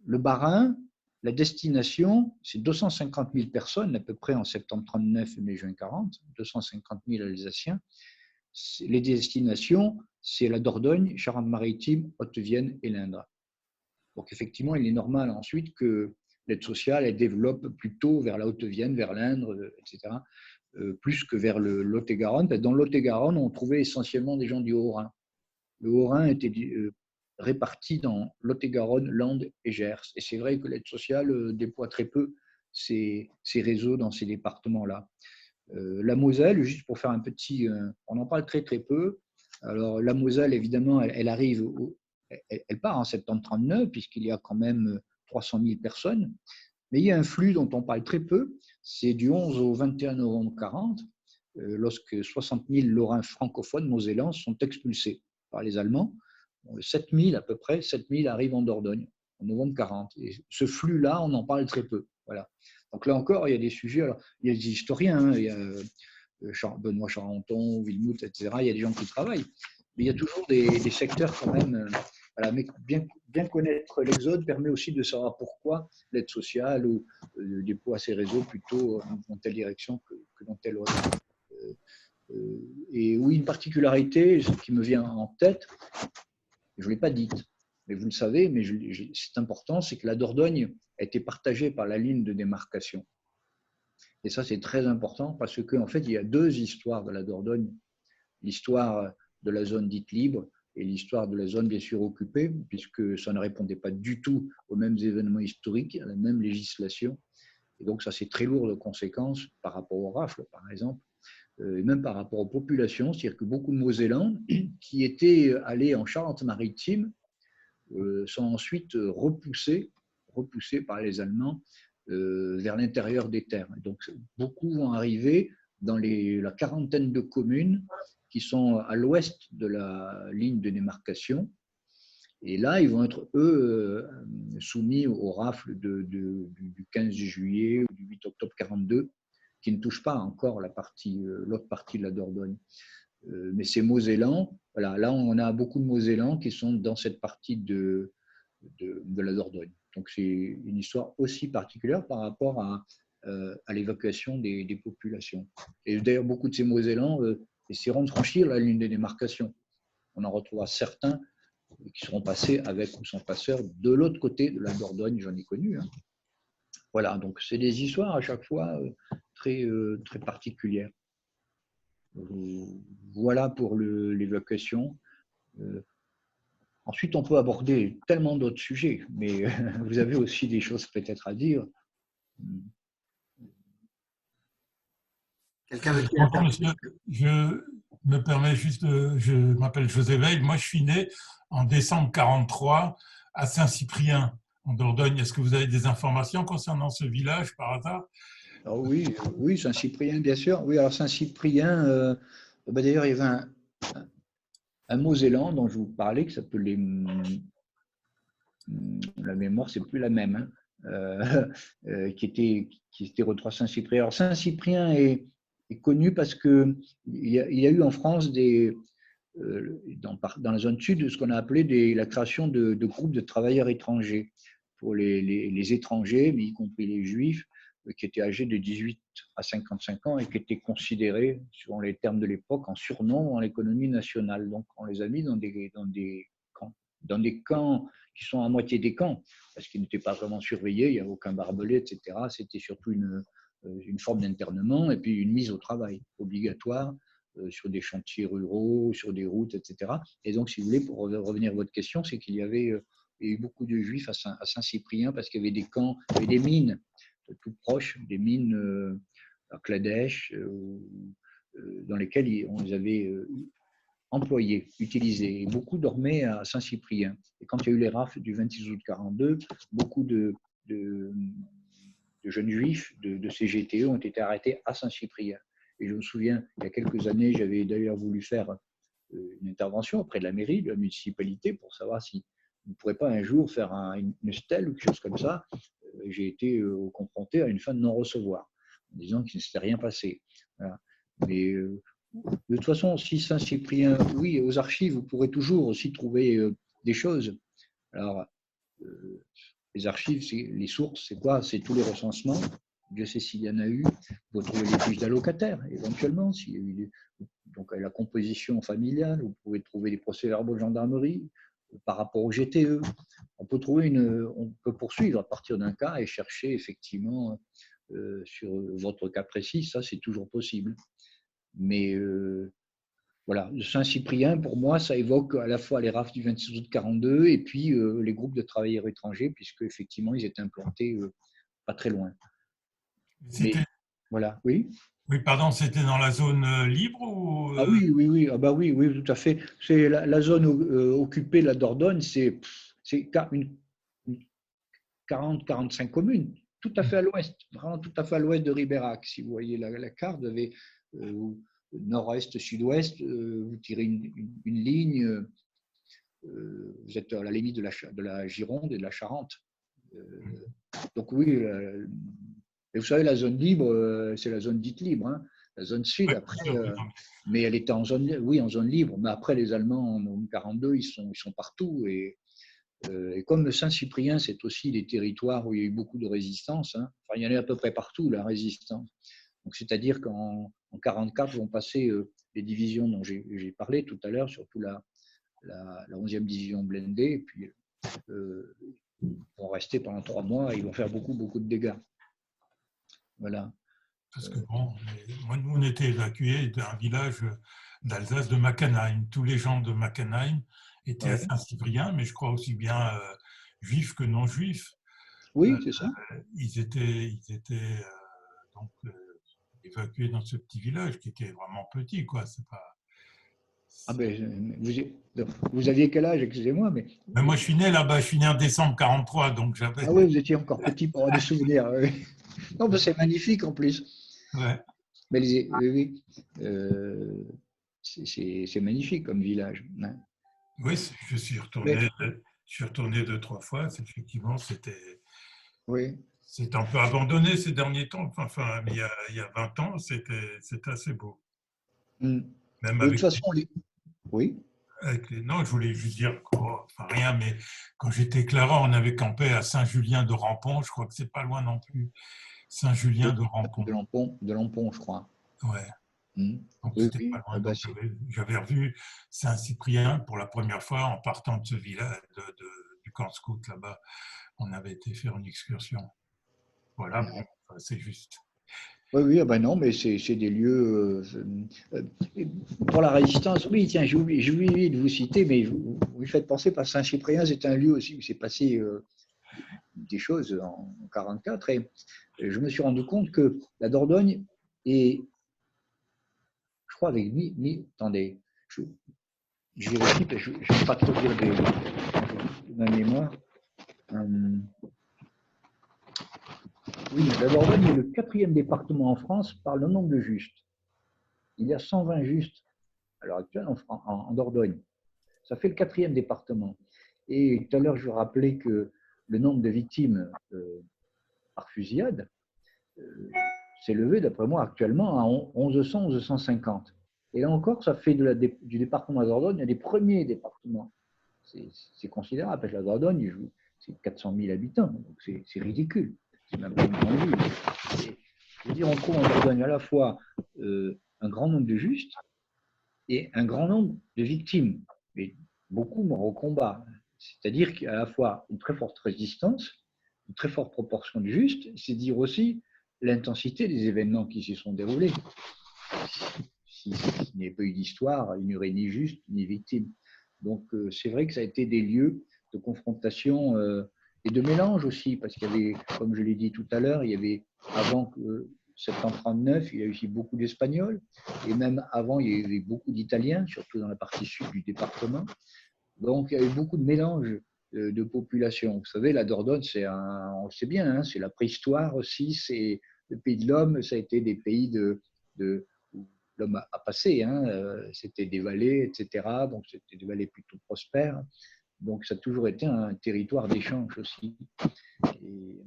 S2: le Bas-Rhin, la destination, c'est 250 000 personnes à peu près en septembre 39 et mai-juin 40, 250 000 Alsaciens. Les destinations, c'est la Dordogne, Charente-Maritime, Haute-Vienne et l'Indre. Donc effectivement, il est normal ensuite que l'aide sociale elle développe plutôt vers la Haute-Vienne, vers l'Indre, etc., plus que vers le Lot-et-Garonne. Dans le Lot-et-Garonne, on trouvait essentiellement des gens du Haut-Rhin. Le Haut-Rhin était réparti dans Lot-et-Garonne, Landes et Gers. Et c'est vrai que l'aide sociale déploie très peu ces réseaux dans ces départements-là. La Moselle, juste pour faire un petit… on en parle très peu. Alors la Moselle, évidemment, elle arrive, elle part en septembre 39, puisqu'il y a quand même 300 000 personnes. Mais il y a un flux dont on parle très peu, c'est du 11 au 21 novembre 40, lorsque 60 000 Lorrains francophones mosellans sont expulsés par les Allemands. 7 000 à peu près, 7 000 arrivent en Dordogne en novembre 40. Et ce flux-là, on en parle très peu. Voilà. Donc là encore, il y a des sujets. Alors, il y a des historiens, hein, il y a Benoît Charenton, Wilmout, etc. Il y a des gens qui travaillent. Mais il y a toujours des secteurs quand même. Voilà. Mais bien connaître l'exode permet aussi de savoir pourquoi l'aide sociale ou déploie ces réseaux plutôt dans telle direction que dans telle autre. Et oui, une particularité, ce qui me vient en tête, je ne l'ai pas dite, mais vous le savez, mais c'est important, c'est que la Dordogne a été partagée par la ligne de démarcation. Et ça, c'est très important parce qu'en fait, il y a deux histoires de la Dordogne. L'histoire de la zone dite libre et l'histoire de la zone bien sûr occupée, puisque ça ne répondait pas du tout aux mêmes événements historiques, à la même législation. Et donc, ça, c'est très lourd de conséquences par rapport aux rafles, par exemple, et même par rapport aux populations. C'est-à-dire que beaucoup de Mosellans qui étaient allés en Charente-Maritime sont ensuite repoussés par les Allemands vers l'intérieur des terres. Donc, beaucoup vont arriver dans la quarantaine de communes qui sont à l'ouest de la ligne de démarcation. Et là, ils vont être, eux, soumis aux rafles du 15 juillet ou du 8 octobre 42, qui ne touchent pas encore l'autre partie de la Dordogne. Mais ces Mosellans, voilà, là, on a beaucoup de Mosellans qui sont dans cette partie de la Dordogne. Donc, c'est une histoire aussi particulière par rapport à l'évacuation des populations. Et d'ailleurs, beaucoup de ces Mosellans essaieront de franchir la ligne de démarcation. On en retrouvera certains qui seront passés avec ou sans passeur de l'autre côté de la Dordogne, j'en ai connu. Hein. Voilà, donc c'est des histoires à chaque fois très particulières. Voilà pour l'évacuation. Ensuite, on peut aborder tellement d'autres sujets, mais vous avez aussi des choses peut-être à dire.
S1: Quelqu'un veut dire?
S5: Monsieur, je me permets juste, je m'appelle José Veil, moi je suis né en décembre 43 à Saint-Cyprien, en Dordogne. Est-ce que vous avez des informations concernant ce village par hasard?
S2: Alors oui, Saint-Cyprien, bien sûr. Oui, alors Saint-Cyprien, d'ailleurs, il y avait un Mosellan dont je vous parlais qui s'appelait, la mémoire, c'est plus la même, hein, qui était retrouvé à Saint-Cyprien. Alors Saint-Cyprien est connu parce qu'il y a eu en France dans la zone sud ce qu'on a appelé la création de groupes de travailleurs étrangers pour les étrangers, mais y compris les juifs, qui étaient âgés de 18 à 55 ans et qui étaient considérés, selon les termes de l'époque, en surnombre dans l'économie nationale. Donc on les a mis dans des camps qui sont à moitié des camps, parce qu'ils n'étaient pas vraiment surveillés, il n'y avait aucun barbelé, etc. C'était surtout une forme d'internement et puis une mise au travail obligatoire sur des chantiers ruraux, sur des routes, etc. Et donc, si vous voulez, pour revenir à votre question, c'est qu'il y avait eu beaucoup de juifs à Saint-Cyprien parce qu'il y avait des camps, il y avait des mines tout proches, des mines à Cladèche, dans lesquelles on les avait employés, utilisés. Et beaucoup dormaient à Saint-Cyprien. Et quand il y a eu les rafles du 26 août 42, beaucoup de jeunes juifs de CGTE ont été arrêtés à Saint-Cyprien. Et je me souviens, il y a quelques années, j'avais d'ailleurs voulu faire une intervention auprès de la mairie, de la municipalité, pour savoir si on ne pourrait pas un jour faire une stèle ou quelque chose comme ça. J'ai été confronté à une fin de non-recevoir, en disant qu'il ne s'était rien passé. Voilà. Mais de toute façon, si Saint-Cyprien, oui, aux archives, vous pourrez toujours aussi trouver des choses. Alors, les archives, les sources, c'est quoi? C'est tous les recensements. Dieu sait s'il y en a eu. Vous pouvez trouver les fiches d'allocataires, éventuellement, s'il y a eu donc la composition familiale. Vous pouvez trouver les procès-verbaux de gendarmerie par rapport au GTE. On peut poursuivre à partir d'un cas et chercher effectivement sur votre cas précis. Ça, c'est toujours possible. Mais voilà, Saint-Cyprien, pour moi, ça évoque à la fois les rafles du 26 août 42 et puis les groupes de travailleurs étrangers, puisque effectivement, ils étaient implantés pas très loin. Mais, voilà, oui.
S5: Oui, pardon, c'était dans la zone libre ou
S2: Ah oui. Ah bah oui, tout à fait. C'est la zone occupée, la Dordogne, c'est 40-45 communes, tout à fait à l'ouest, vraiment tout à fait à l'ouest de Ribérac. Si vous voyez la carte, vous avez nord-est, sud-ouest, vous tirez une ligne, vous êtes à la limite de la Gironde et de la Charente. Donc oui, et vous savez, la zone libre, c'est la zone dite libre, hein. La zone sud, après, mais elle était en zone libre. Mais après, les Allemands, en 1942, ils sont partout. Et comme Saint-Cyprien, c'est aussi des territoires où il y a eu beaucoup de résistance. Hein. Enfin, il y en a à peu près partout, la résistance. Donc, c'est-à-dire qu'en 1944 vont passer les divisions dont j'ai parlé tout à l'heure, surtout la 11e division blindée. Et puis, ils vont rester pendant 3 mois et ils vont faire beaucoup de dégâts. Voilà.
S5: Parce que bon, nous, on était évacués d'un village d'Alsace, de Mackenheim. Tous les gens de Mackenheim étaient à Saint-Cyprien, mais je crois aussi bien juifs que non juifs.
S2: Oui, c'est ça.
S5: Ils étaient donc évacués dans ce petit village qui était vraiment petit, quoi.
S2: Ah ben, vous aviez quel âge, excusez-moi, mais…
S5: Mais moi, je suis né là-bas, je suis né en décembre 43, donc j'avais…
S2: Ah oui, vous étiez encore petit pour avoir des souvenirs. Oui. Non, mais c'est magnifique en plus.
S5: Ouais.
S2: Mais oui, oui. C'est magnifique comme village. Ouais.
S5: Oui, je suis
S2: Mais,
S5: retourné 2, 3 fois. Effectivement,
S2: oui.
S5: c'est un peu abandonné ces derniers temps. Enfin, il y a 20 ans, c'était assez beau.
S2: Mm.
S5: Même
S2: De toute
S5: avec
S2: façon, oui.
S5: non, je voulais juste dire, enfin rien, mais quand j'étais Clara, on avait campé à Saint-Julien de Rampont. Je crois que c'est pas loin non plus. Saint-Julien de Rampont.
S2: De Lampont, je crois.
S5: Ouais.
S2: Mm.
S5: Donc
S2: Oui,
S5: c'était
S2: oui.
S5: pas loin.
S2: Ah bah,
S5: Donc j'avais revu Saint-Cyprien pour la première fois en partant de ce village, du camp scout là-bas. On avait été faire une excursion. Voilà, bon, c'est juste.
S2: oui, oui, ah bah non, mais c'est des lieux. Pour la résistance, oui, tiens, j'ai oublié de vous citer, mais vous me faites penser, parce que Saint-Cyprien, c'est un lieu aussi où s'est passé des choses en 1944. Et je me suis rendu compte que la Dordogne est, je crois, avec attendez, je vérifie, parce que je ne vais pas trop dire de ma mémoire. Oui, la Dordogne est le 4e département en France par le nombre de justes. Il y a 120 justes à l'heure actuelle en Dordogne. Ça fait le 4e département. Et tout à l'heure, je vous rappelais que le nombre de victimes par fusillade s'est élevé, d'après moi, actuellement à 1100, 1150. Et là encore, ça fait du département de la Dordogne un des premiers départements. C'est considérable, parce que la Dordogne, c'est 400 000 habitants, donc c'est ridicule. C'est même pas une grande ville. Je veux dire, on trouve en Dordogne à la fois un grand nombre de justes et un grand nombre de victimes, mais beaucoup morts au combat. C'est-à-dire qu'il y a à la fois une très forte résistance, une très forte proportion de justes, c'est dire aussi l'intensité des événements qui s'y sont déroulés. S'il n'y avait pas eu d'histoire, il n'y aurait ni justes ni victimes. Donc c'est vrai que ça a été des lieux de confrontation et de mélange aussi, parce qu'il y avait, comme je l'ai dit tout à l'heure, il y avait, avant 739, il y a eu aussi beaucoup d'Espagnols, et même avant, il y avait beaucoup d'Italiens, surtout dans la partie sud du département. Donc, il y avait beaucoup de mélange de population. Vous savez, la Dordogne, on le sait bien, hein, c'est la préhistoire aussi, c'est le pays de l'homme, ça a été des pays où l'homme a passé, hein, c'était des vallées, etc. Donc, c'était des vallées plutôt prospères. Donc, ça a toujours été un territoire d'échange aussi. Et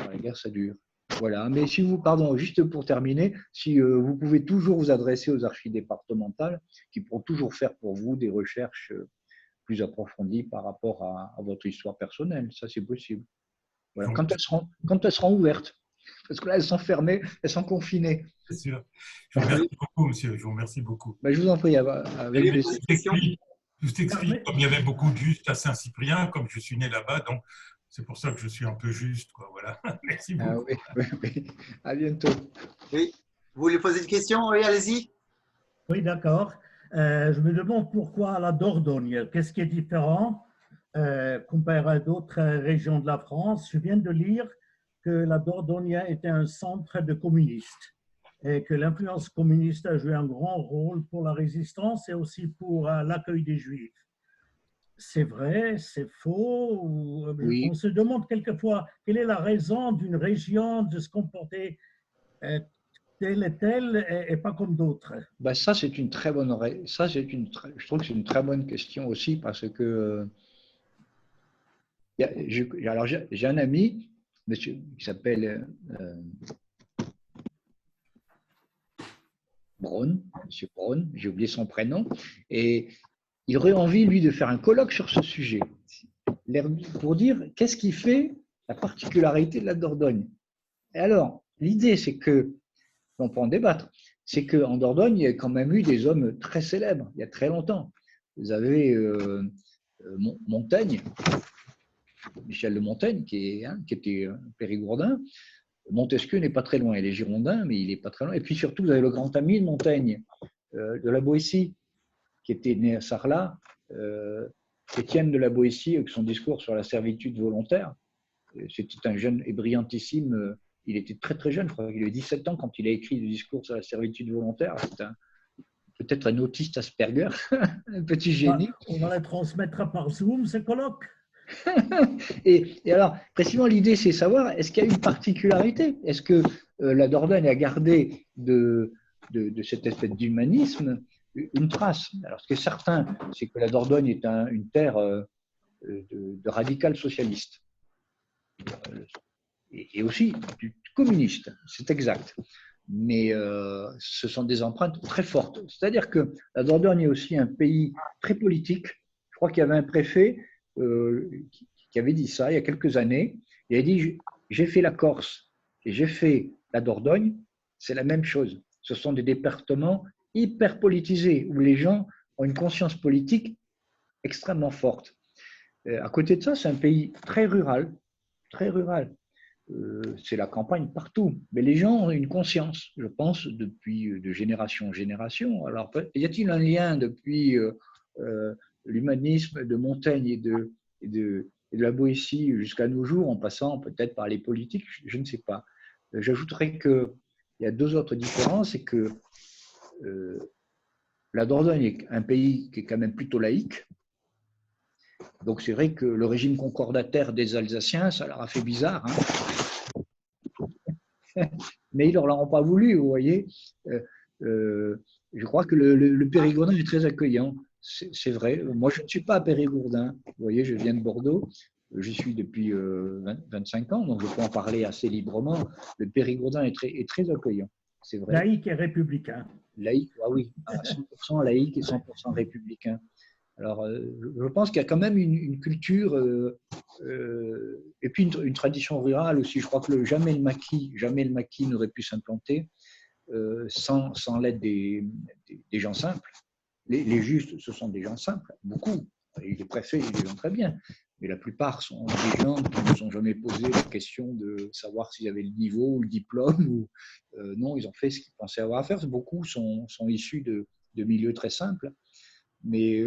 S2: la guerre, ça dure. Voilà. Mais si vous, pardon, juste pour terminer, si vous pouvez toujours vous adresser aux archives départementales qui pourront toujours faire pour vous des recherches plus approfondies par rapport à votre histoire personnelle, ça c'est possible. Voilà. Quand elles seront ouvertes, parce que là elles sont fermées, elles sont confinées.
S5: C'est sûr. Je vous remercie beaucoup, monsieur. Je vous remercie beaucoup.
S2: Ben, je vous en prie, avec plaisir.
S5: Je t'explique, comme il y avait beaucoup de justes à Saint-Cyprien, comme je suis né là-bas, donc c'est pour ça que je suis un peu juste, quoi. Voilà. Merci beaucoup.
S2: Ah, oui, oui, oui. À bientôt.
S1: Oui. Vous voulez poser une question? Oui, allez-y.
S6: Oui, d'accord. Je me demande pourquoi la Dordogne, qu'est-ce qui est différent comparé à d'autres régions de la France? Je viens de lire que la Dordogne était un centre de communistes et que l'influence communiste a joué un grand rôle pour la résistance et aussi pour l'accueil des Juifs. C'est vrai, c'est faux?
S2: Oui.
S6: On se demande quelquefois quelle est la raison d'une région de se comporter telle et telle et pas comme d'autres.
S2: Ben, ça, c'est une très bonne. Je trouve que c'est une très bonne question aussi parce que alors j'ai un ami, monsieur, qui s'appelle Braun, monsieur Braun, j'ai oublié son prénom, et il aurait envie, lui, de faire un colloque sur ce sujet pour dire qu'est-ce qui fait la particularité de la Dordogne. Et alors, l'idée, c'est que, on peut en débattre, c'est qu'en Dordogne, il y a quand même eu des hommes très célèbres, il y a très longtemps. Vous avez Montaigne, Michel de Montaigne, qui était périgourdin. Montesquieu n'est pas très loin, il est girondin, mais il n'est pas très loin. Et puis surtout, vous avez le grand ami de Montaigne, de la Boétie, qui était né à Sarlat, Étienne de la Boétie, avec son discours sur la servitude volontaire. C'était un jeune et brillantissime. Il était très très jeune, je crois qu'il avait 17 ans quand il a écrit le discours sur la servitude volontaire. C'est un peut-être un autiste Asperger, un petit génie.
S6: On va les transmettre par Zoom, ce colloque.
S2: Et alors, précisément, l'idée, c'est savoir, est-ce qu'il y a une particularité? Est-ce que la Dordogne a gardé de cette espèce d'humanisme une trace? Alors, ce qui est certain, c'est que la Dordogne est une terre de radical socialiste. Et aussi du communiste, c'est exact. Mais ce sont des empreintes très fortes. C'est-à-dire que la Dordogne est aussi un pays très politique. Je crois qu'il y avait un préfet qui avait dit ça il y a quelques années. Il a dit, j'ai fait la Corse et j'ai fait la Dordogne, c'est la même chose. Ce sont des départements hyper politisés où les gens ont une conscience politique extrêmement forte. À côté de ça, c'est un pays très rural, très rural. C'est la campagne partout. Mais les gens ont une conscience, je pense, depuis de génération en génération. Alors, y a-t-il un lien depuis l'humanisme de Montaigne et de la Boétie jusqu'à nos jours, en passant peut-être par les politiques? Je ne sais pas. J'ajouterais qu'il y a deux autres différences, c'est que la Dordogne est un pays qui est quand même plutôt laïque. Donc c'est vrai que le régime concordataire des Alsaciens, ça leur a fait bizarre, hein. Mais ils ne leur ont pas voulu, vous voyez. Je crois que le Périgourdin est très accueillant, c'est vrai. Moi, je ne suis pas à Périgourdin, vous voyez, je viens de Bordeaux, j'y suis depuis 25 ans, donc je peux en parler assez librement. Le Périgourdin est très accueillant, c'est vrai.
S6: Laïque et républicain.
S2: Laïque, ah oui, 100% laïque et 100% républicain. Alors, je pense qu'il y a quand même une culture et puis une tradition rurale aussi. Je crois que jamais le maquis n'aurait pu s'implanter sans l'aide des gens simples. Les justes, ce sont des gens simples, beaucoup. Et les préfets, ils les ont très bien. Mais la plupart sont des gens qui ne se sont jamais posé la question de savoir s'ils avaient le niveau ou le diplôme. Ou, non, ils ont fait ce qu'ils pensaient avoir à faire. Beaucoup sont issus de milieux très simples. Mais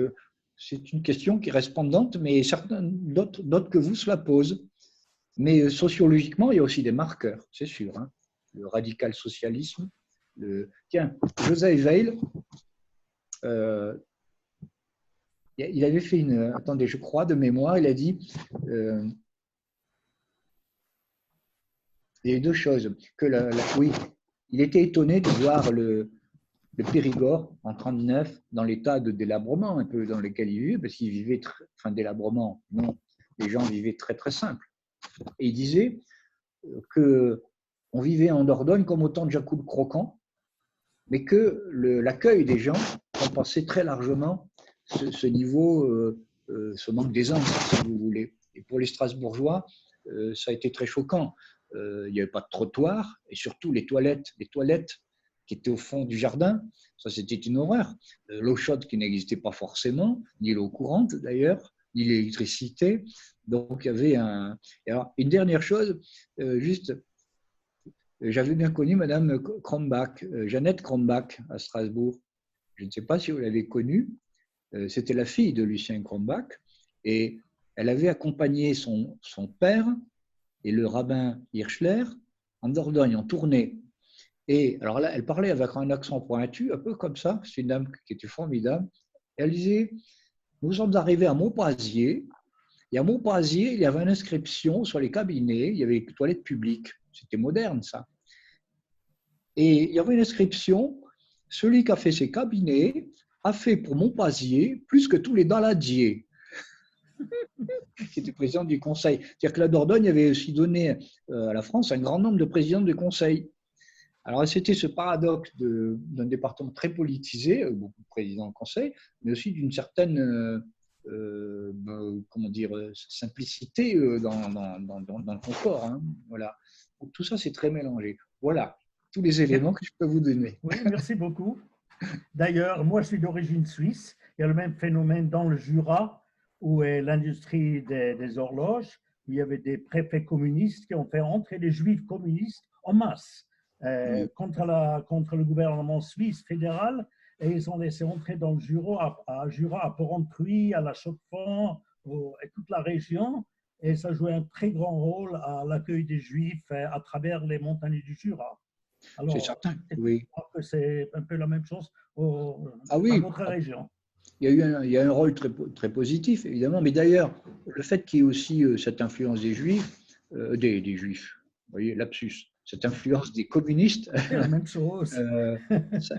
S2: c'est une question qui reste pendante, mais certains d'autres que vous se la posent. Mais sociologiquement, il y a aussi des marqueurs, c'est sûr. Hein. Le radical socialisme. Tiens, Joseph Weil, il avait fait attendez, je crois, de mémoire, il a dit, il y a eu deux choses. Oui, il était étonné de voir le Périgord en 1939 dans l'état de délabrement un peu dans lequel il vivait, parce qu'il vivait, délabrement, non, les gens vivaient très très simple. Et il disait qu'on vivait en Dordogne comme au temps de Jacques Croquant, mais que l'accueil des gens compensait très largement ce niveau, ce manque d'aisance, si vous voulez. Et pour les Strasbourgeois, ça a été très choquant. Il n'y avait pas de trottoir, et surtout les toilettes qui étaient au fond du jardin, ça c'était une horreur. L'eau chaude qui n'existait pas forcément, ni l'eau courante d'ailleurs, ni l'électricité. Donc il y avait Alors, une dernière chose, j'avais bien connu Madame Krombach, Jeannette Krombach à Strasbourg. Je ne sais pas si vous l'avez connue. C'était la fille de Lucien Krombach et elle avait accompagné son père et le rabbin Hirschler en Dordogne, en tournée. Et alors là, elle parlait avec un accent pointu, un peu comme ça. C'est une dame qui était formidable. Elle disait, nous sommes arrivés à Montpazier. Et à Montpazier, il y avait une inscription sur les cabinets. Il y avait les toilettes publiques. C'était moderne, ça. Et il y avait une inscription, celui qui a fait ces cabinets a fait pour Montpazier plus que tous les daladiers. Qui était président du conseil. C'est-à-dire que la Dordogne avait aussi donné à la France un grand nombre de présidents de conseil. Alors, c'était ce paradoxe d'un département très politisé, beaucoup de présidents de conseil, mais aussi d'une certaine simplicité dans le confort. Hein. Voilà. Donc, tout ça, c'est très mélangé. Voilà tous les éléments que je peux vous donner.
S6: Oui, merci beaucoup. D'ailleurs, moi, je suis d'origine suisse. Il y a le même phénomène dans le Jura, où est l'industrie des horloges, où il y avait des préfets communistes qui ont fait entrer les juifs communistes en masse contre le gouvernement suisse fédéral, et ils ont laissé entrer dans le Jura, à Porrentruy, à La Chaux-de-Fonds, et toute la région, et ça jouait un très grand rôle à l'accueil des juifs à travers les montagnes du Jura. Alors,
S2: C'est certain, oui.
S6: c'est un peu la même chose
S2: Ah oui,
S6: dans votre région.
S2: il y a un rôle très, très positif, évidemment, mais d'ailleurs, le fait qu'il y ait aussi cette influence des Juifs, des Juifs, vous voyez, lapsus, cette influence des communistes,
S6: C'est la même chose.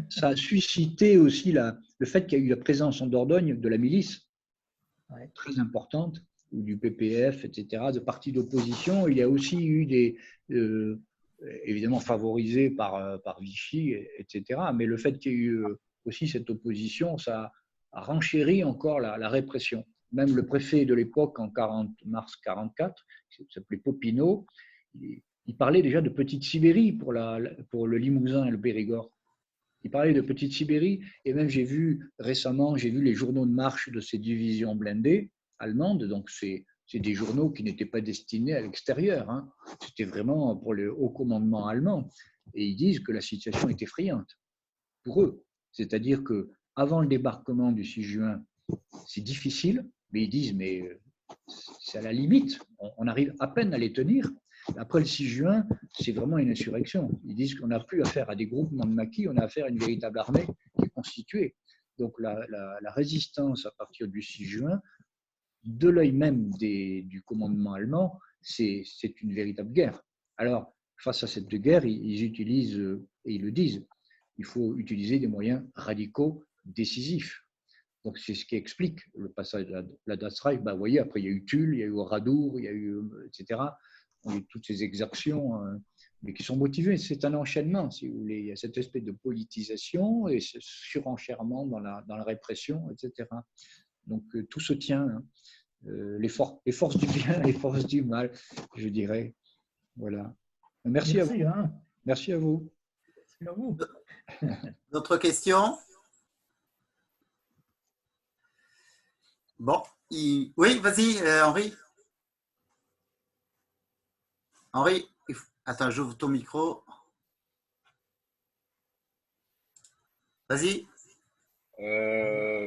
S2: ça a suscité aussi le fait qu'il y a eu la présence en Dordogne de la milice,
S6: Ouais.
S2: très importante, ou du PPF, etc., de partis d'opposition. Il y a aussi eu évidemment favorisés par Vichy, etc., mais le fait qu'il y ait eu aussi cette opposition, ça a renchéri encore la répression. Même le préfet de l'époque, en mars 1944, qui s'appelait Popinot, il parlait déjà de petite Sibérie pour le Limousin et le Périgord. Il parlait de petite Sibérie, et même récemment, j'ai vu les journaux de marche de ces divisions blindées allemandes, donc c'est des journaux qui n'étaient pas destinés à l'extérieur, hein. C'était vraiment pour le haut commandement allemand, et ils disent que la situation est effrayante pour eux. C'est-à-dire qu'avant le débarquement du 6 juin, c'est difficile, mais ils disent, mais c'est à la limite, on arrive à peine à les tenir. Après le 6 juin, c'est vraiment une insurrection. Ils disent qu'on n'a plus affaire à des groupements de maquis, on a affaire à une véritable armée qui est constituée. Donc la résistance à partir du 6 juin, de l'œil même du commandement allemand, c'est une véritable guerre. Alors, face à cette guerre, ils utilisent, et ils le disent, il faut utiliser des moyens radicaux, décisifs. Donc, c'est ce qui explique le passage de la Das-Reich. Vous voyez, après, il y a eu Tulle, il y a eu Oradour, il y a eu, etc. Il y a eu toutes ces exactions, mais qui sont motivées. C'est un enchaînement, si vous voulez. Il y a cette espèce de politisation et ce surenchèrement dans la répression, etc. Donc, tout se tient. Hein. Les forces du bien, les forces du mal, je dirais. Voilà. Merci à vous.
S6: Hein.
S2: Merci à vous.
S6: Merci à vous.
S1: D'autres questions? Bon, oui, vas-y, Henri. Henri, attends, j'ouvre ton micro. Vas-y.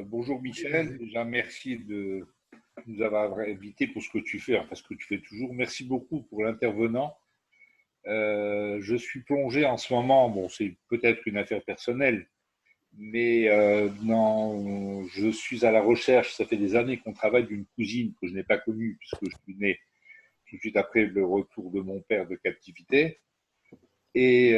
S3: Bonjour Michel, déjà merci de nous avoir invités pour ce que tu fais, enfin ce que tu fais toujours. Merci beaucoup pour l'intervenant. Je suis plongé en ce moment, bon c'est peut-être une affaire personnelle, mais je suis à la recherche, ça fait des années qu'on travaille d'une cousine que je n'ai pas connue puisque je suis né tout de suite après le retour de mon père de captivité, et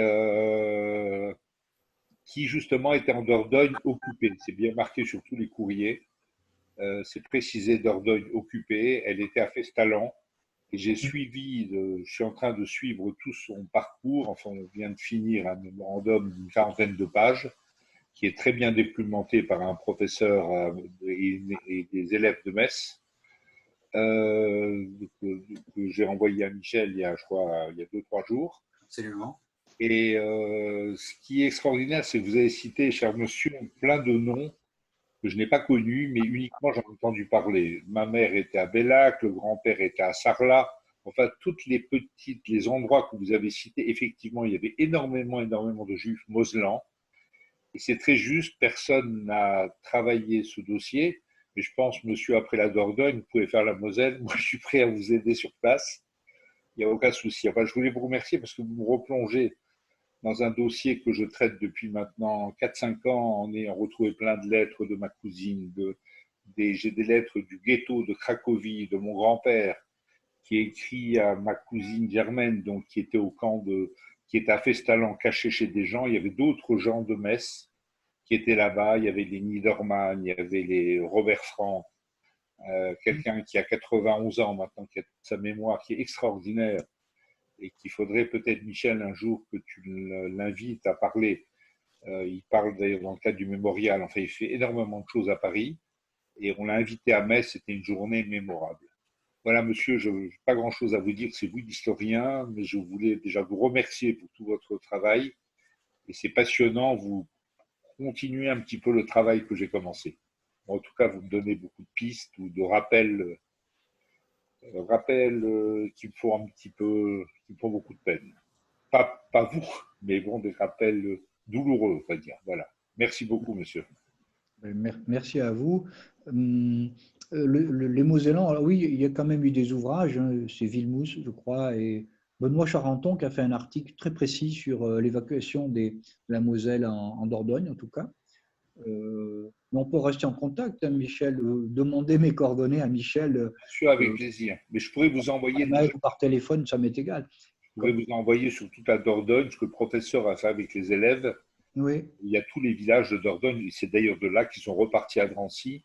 S3: qui justement était en Dordogne occupée. C'est bien marqué sur tous les courriers, c'est précisé Dordogne occupée, elle était à Festalan, et je suis en train de suivre tout son parcours, enfin on vient de finir un mémorandum d'une 40aine de pages, qui est très bien documenté par un professeur et des élèves de Metz, que j'ai envoyé à Michel il y a 2-3 jours.
S1: Absolument.
S3: Et ce qui est extraordinaire, c'est que vous avez cité, cher monsieur, plein de noms que je n'ai pas connus, mais uniquement j'en ai entendu parler. Ma mère était à Bellac, le grand-père était à Sarlat. Enfin, les endroits que vous avez cités, effectivement, il y avait énormément de juifs moselans. Et c'est très juste, personne n'a travaillé ce dossier. Mais je pense, monsieur, après la Dordogne, vous pouvez faire la Moselle. Moi, je suis prêt à vous aider sur place. Il n'y a aucun souci. Enfin, je voulais vous remercier parce que vous me replongez dans un dossier que je traite depuis maintenant 4-5 ans, en ayant retrouvé plein de lettres de ma cousine, j'ai des lettres du ghetto de Cracovie, de mon grand-père, qui écrit à ma cousine Germaine, donc qui était qui était à Festalan, caché chez des gens. Il y avait d'autres gens de Metz qui étaient là-bas. Il y avait les Niedermann, il y avait les Robert Frank, quelqu'un qui a 91 ans maintenant, qui a sa mémoire qui est extraordinaire, et qu'il faudrait peut-être, Michel, un jour que tu l'invites à parler. Il parle d'ailleurs dans le cadre du mémorial. Enfin, il fait énormément de choses à Paris. Et on l'a invité à Metz. C'était une journée mémorable. Voilà, monsieur, je n'ai pas grand-chose à vous dire. C'est vous l'historien, mais je voulais déjà vous remercier pour tout votre travail. Et c'est passionnant. Vous continuez un petit peu le travail que j'ai commencé. En tout cas, vous me donnez beaucoup de pistes ou de rappels qui me font qui me font beaucoup de peine. Pas vous, mais bon, des rappels douloureux, on va dire. Voilà. Merci beaucoup, monsieur.
S2: Merci à vous. Les Mosellans, alors oui, il y a quand même eu des ouvrages, hein, c'est Villemous, je crois, et Benoît Charenton qui a fait un article très précis sur l'évacuation de la Moselle en Dordogne, en tout cas. Mais on peut rester en contact, hein, Michel. Demander mes coordonnées à Michel
S3: Bien sûr, avec plaisir. Mais je pourrais vous envoyer
S2: par mail ou par téléphone, ça m'est égal.
S3: je pourrais vous envoyer sur toute la Dordogne ce que le professeur a fait avec les élèves.
S2: Oui.
S3: Il y a tous les villages de Dordogne, c'est d'ailleurs de là qu'ils sont repartis à Drancy.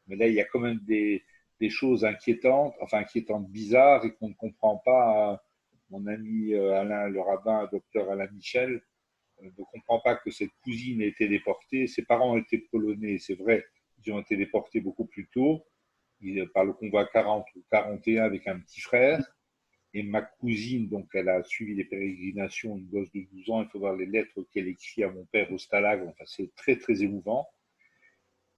S3: Mais là, il y a quand même des choses inquiétantes, enfin inquiétantes, bizarres, et qu'on ne comprend pas. Mon ami Alain, le rabbin, docteur Alain Michel, ne comprend pas que cette cousine ait été déportée. Ses parents ont été polonais, c'est vrai, ils ont été déportés beaucoup plus tôt, par le convoi 40 ou 41 avec un petit frère. Et ma cousine, donc, elle a suivi les pérégrinations, une gosse de 12 ans. Il faut voir les lettres qu'elle écrit à mon père au Stalag. Enfin, c'est très, très émouvant.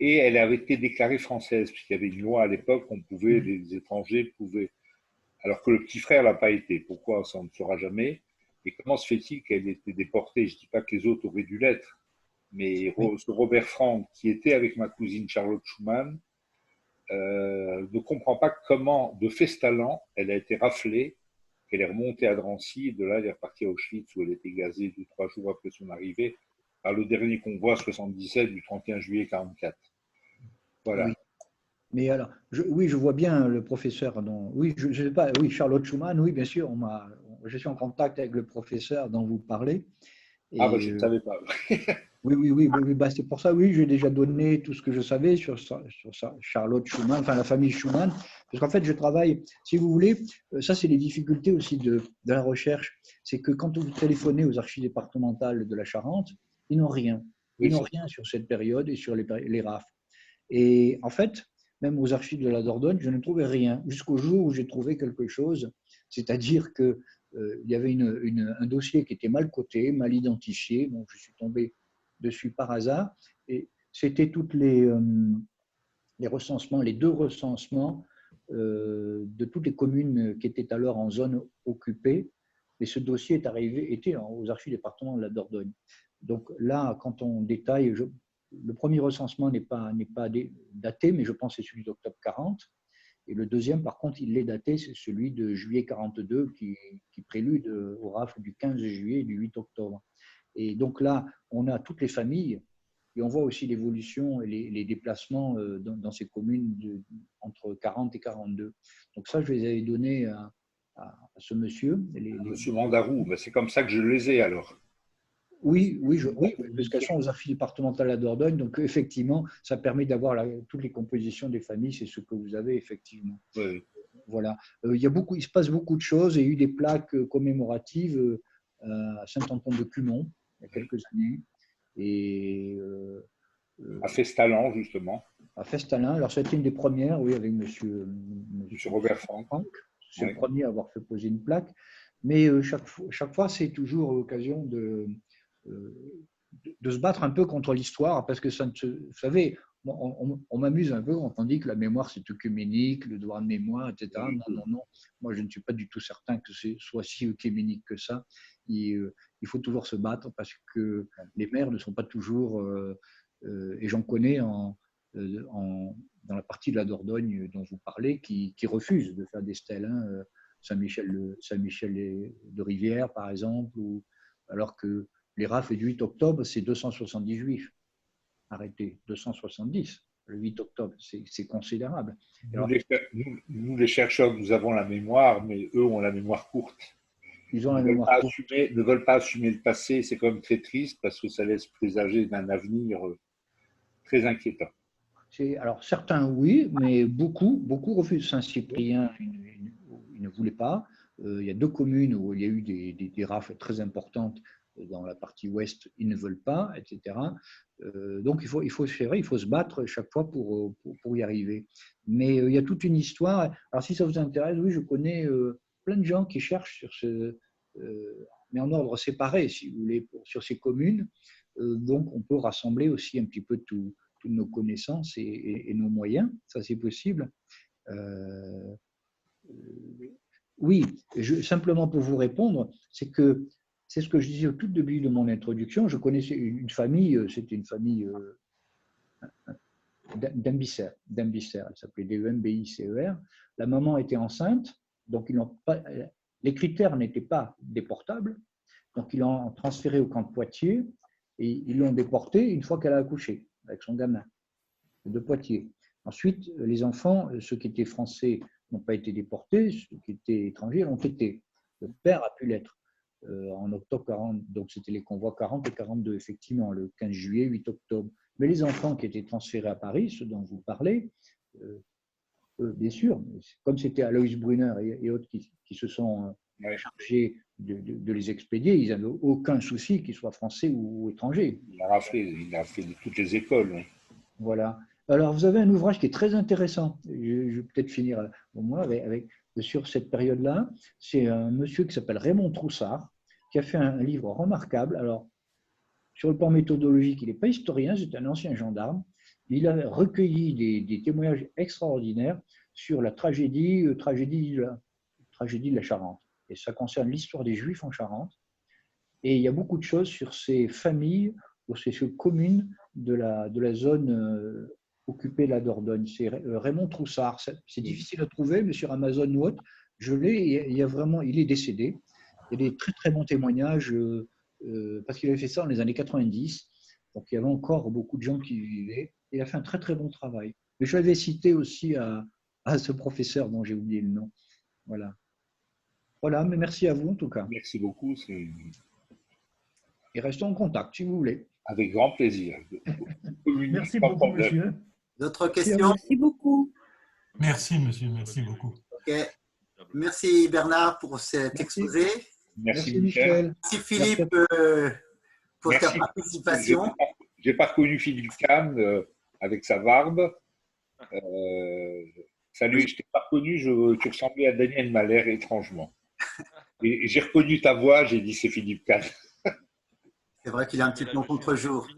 S3: Et elle avait été déclarée française, puisqu'il y avait une loi à l'époque, les étrangers pouvaient, alors que le petit frère l'a pas été. Pourquoi, ça on ne saura jamais. Et comment se fait-il qu'elle ait été déportée? Je ne dis pas que les autres auraient dû l'être, mais ce Robert Frank, qui était avec ma cousine Charlotte Schumann, ne comprend pas comment, de Festalan, elle a été raflée, qu'elle est remontée à Drancy, et de là, elle est repartie à Auschwitz, où elle était gazée 2-3 jours après son arrivée, par le dernier convoi 77 du 31 juillet 44. Voilà.
S2: Oui. Mais alors, oui, je vois bien le professeur. Oui, je sais pas. Oui, Charlotte Schumann. Oui, bien sûr. Je suis en contact avec le professeur dont vous parlez. Et,
S3: Ah, bah, je ne savais pas.
S2: oui, bah, c'est pour ça. Oui, j'ai déjà donné tout ce que je savais sur Charlotte Schumann, enfin la famille Schumann. Parce qu'en fait, je travaille. Si vous voulez, ça, c'est les difficultés aussi de la recherche. C'est que quand vous téléphonez aux archives départementales de la Charente, ils n'ont rien. Ils n'ont rien sur cette période et sur les RAF. Et en fait, même aux archives de la Dordogne, je ne trouvais rien, jusqu'au jour où j'ai trouvé quelque chose, c'est-à-dire qu'il y avait un dossier qui était mal coté, mal identifié. Bon, je suis tombé dessus par hasard, et c'était toutes les recensements, les 2 recensements de toutes les communes qui étaient alors en zone occupée. Et ce dossier était aux archives départementales de la Dordogne. Donc là, quand on détaille, le premier recensement n'est pas daté, mais je pense que c'est celui d'octobre 40. Et le deuxième, par contre, il est daté, c'est celui de juillet 42 qui prélude au rafle du 15 juillet et du 8 octobre. Et donc là, on a toutes les familles et on voit aussi l'évolution et les déplacements dans ces communes entre 40 et 42. Donc ça, je les avais donnés à ce monsieur.
S3: Monsieur Mandarou, ben c'est comme ça que je les ai alors.
S2: Oui, parce qu'elles sont aux archives départementales à Dordogne, donc effectivement, ça permet d'avoir toutes les compositions des familles, c'est ce que vous avez effectivement.
S3: Oui.
S2: Voilà. Il se passe beaucoup de choses. Il y a eu des plaques commémoratives à Saint-Antoine-de-Cumont il y a quelques années. Et
S3: à Festalan, justement.
S2: À Festalin. Alors, c'était une des premières, oui, avec monsieur
S3: Robert Frank.
S2: C'est le premier à avoir fait poser une plaque. Mais chaque fois, c'est toujours l'occasion de se battre un peu contre l'histoire, parce que vous savez, on m'amuse un peu quand on dit que la mémoire c'est œcuménique, le devoir de mémoire, etc. Non. Moi, je ne suis pas du tout certain que ce soit si œcuménique que ça. Il faut toujours se battre parce que les maires ne sont pas toujours, et j'en connais dans la partie de la Dordogne dont vous parlez, qui refusent de faire des stèles. Hein, Saint-Michel de Rivière, par exemple, alors que les rafles du 8 octobre, c'est 270 juifs arrêtés, 270 le 8 octobre, c'est considérable.
S3: Alors, nous, les chercheurs, nous avons la mémoire, mais eux ont la mémoire courte.
S2: Ils ne
S3: veulent pas assumer le passé, c'est quand même très triste parce que ça laisse présager d'un avenir très inquiétant.
S2: Alors certains oui, mais beaucoup refusent. Saint-Cyprien, il ne voulait pas. Il y a 2 communes où il y a eu des rafles très importantes dans la partie ouest, ils ne veulent pas, etc. Donc il faut se battre chaque fois pour y arriver. Mais il y a toute une histoire. Alors si ça vous intéresse, oui, je connais plein de gens qui cherchent mais en ordre séparé, si vous voulez, sur ces communes. Donc on peut rassembler aussi un petit peu toutes nos connaissances et nos moyens, ça c'est possible. Oui, simplement pour vous répondre, c'est ce que je disais au tout début de mon introduction. Je connaissais une famille, c'était une famille d'Ambisser, elle s'appelait DEMBICER. La maman était enceinte, donc ils n'ont pas, Les critères n'étaient pas déportables, donc ils l'ont transférée au camp de Poitiers et ils l'ont déportée une fois qu'elle a accouché avec son gamin de Poitiers. Ensuite, les enfants, ceux qui étaient français n'ont pas été déportés, ceux qui étaient étrangers l'ont été. Le père a pu l'être en octobre 40, donc c'était les convois 40 et 42, effectivement, le 15 juillet, 8 octobre. Mais les enfants qui étaient transférés à Paris, ceux dont vous parlez, bien sûr, comme c'était Alois Brunner et autres qui se sont chargés de les expédier, ils n'avaient aucun souci qu'ils soient français ou étrangers.
S3: Il a fait de toutes les écoles. Oui.
S2: Voilà. Alors, vous avez un ouvrage qui est très intéressant. Je vais peut-être finir au moins sur cette période-là. C'est un monsieur qui s'appelle Raymond Troussard, qui a fait un livre remarquable. Alors, sur le plan méthodologique, il n'est pas historien, c'est un ancien gendarme. Il a recueilli des témoignages extraordinaires sur la tragédie de la Charente. Et ça concerne l'histoire des Juifs en Charente. Et il y a beaucoup de choses sur ces familles, sur ces communes de la zone occupée de la Dordogne. C'est Raymond Troussard. C'est difficile à trouver, mais sur Amazon ou autre, je l'ai. Il est décédé. Il y a des très très bons témoignages parce qu'il avait fait ça dans les années 90. Donc il y avait encore beaucoup de gens qui vivaient. Il a fait un très très bon travail. Mais je l'avais cité aussi à ce professeur dont j'ai oublié le nom. Voilà. Voilà, mais merci à vous en tout cas.
S3: Merci beaucoup.
S2: Et restons en contact si vous voulez.
S3: Avec grand plaisir.
S6: Merci beaucoup, monsieur.
S1: D'autres questions?
S7: Merci beaucoup.
S5: Merci, monsieur. Merci beaucoup.
S1: Okay. Merci Bernard pour cet exposé.
S3: Merci Michel.
S1: Merci Philippe pour ta participation.
S3: Je n'ai pas reconnu Philippe Kahn avec sa barbe. Salut, je ne t'ai pas reconnu, tu ressemblais à Daniel Mahler étrangement. Et j'ai reconnu ta voix, j'ai dit c'est Philippe Kahn.
S1: C'est vrai qu'il a un petit peu contre-jour.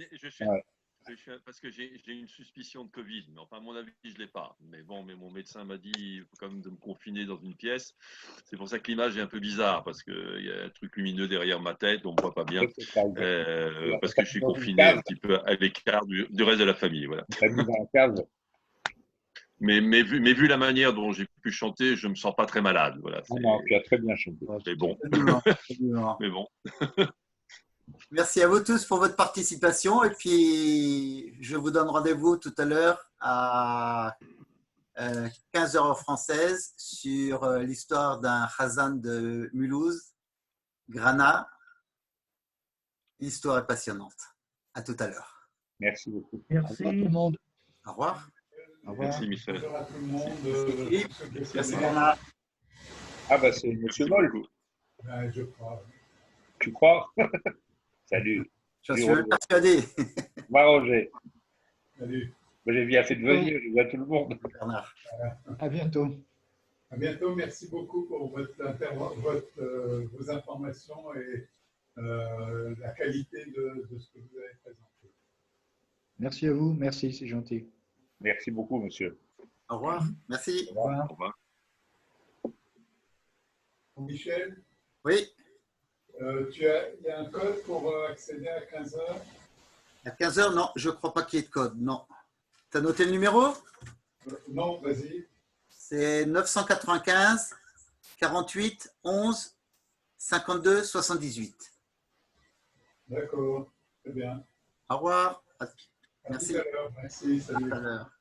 S4: Parce que j'ai une suspicion de Covid, mais enfin, à mon avis, je ne l'ai pas. Mais bon, mon médecin m'a dit il faut quand même de me confiner dans une pièce. C'est pour ça que l'image est un peu bizarre, parce qu'il y a un truc lumineux derrière ma tête, on ne me voit pas bien. Parce que je suis confiné un petit peu à l'écart du reste de la famille. Voilà. Mais vu la manière dont j'ai pu chanter, je ne me sens pas très malade. Voilà,
S3: non, tu as très bien chanté.
S4: Mais bon. Mais bon.
S1: Merci à vous tous pour votre participation. Et puis, je vous donne rendez-vous tout à l'heure à 15h heure française sur l'histoire d'un Chazan de Mulhouse, Grana. L'histoire est passionnante. À tout à l'heure.
S3: Merci beaucoup.
S6: Merci.
S2: Au revoir tout le monde.
S1: Au revoir.
S2: Au revoir.
S4: Merci Michel.
S8: Bonjour à tout le monde.
S1: Merci Bernard.
S3: Ah bah c'est Monsieur Moll.
S8: Je crois.
S3: Tu crois? Salut.
S1: Je suis même persuadé.
S3: Moi Roger.
S8: Salut.
S3: J'ai bien fait de venir, je vois tout le monde.
S1: Bernard.
S2: À bientôt.
S8: À bientôt. Merci beaucoup pour vos informations et la qualité de ce que vous avez présenté.
S2: Merci à vous. Merci, c'est gentil.
S3: Merci beaucoup, monsieur.
S1: Au revoir. Merci.
S2: Au revoir.
S4: Au revoir.
S8: Michel,
S1: Oui,
S8: il y a un code pour accéder à 15h?
S1: à 15h, non, je ne crois pas qu'il y ait de code. Non. Tu as noté le numéro?
S8: Non, vas-y.
S1: C'est 995 48 11 52 78.
S8: D'accord, très bien.
S1: Au revoir.
S8: À
S1: Merci.
S8: tout à l'heure. Merci, salut.
S1: À tout à l'heure.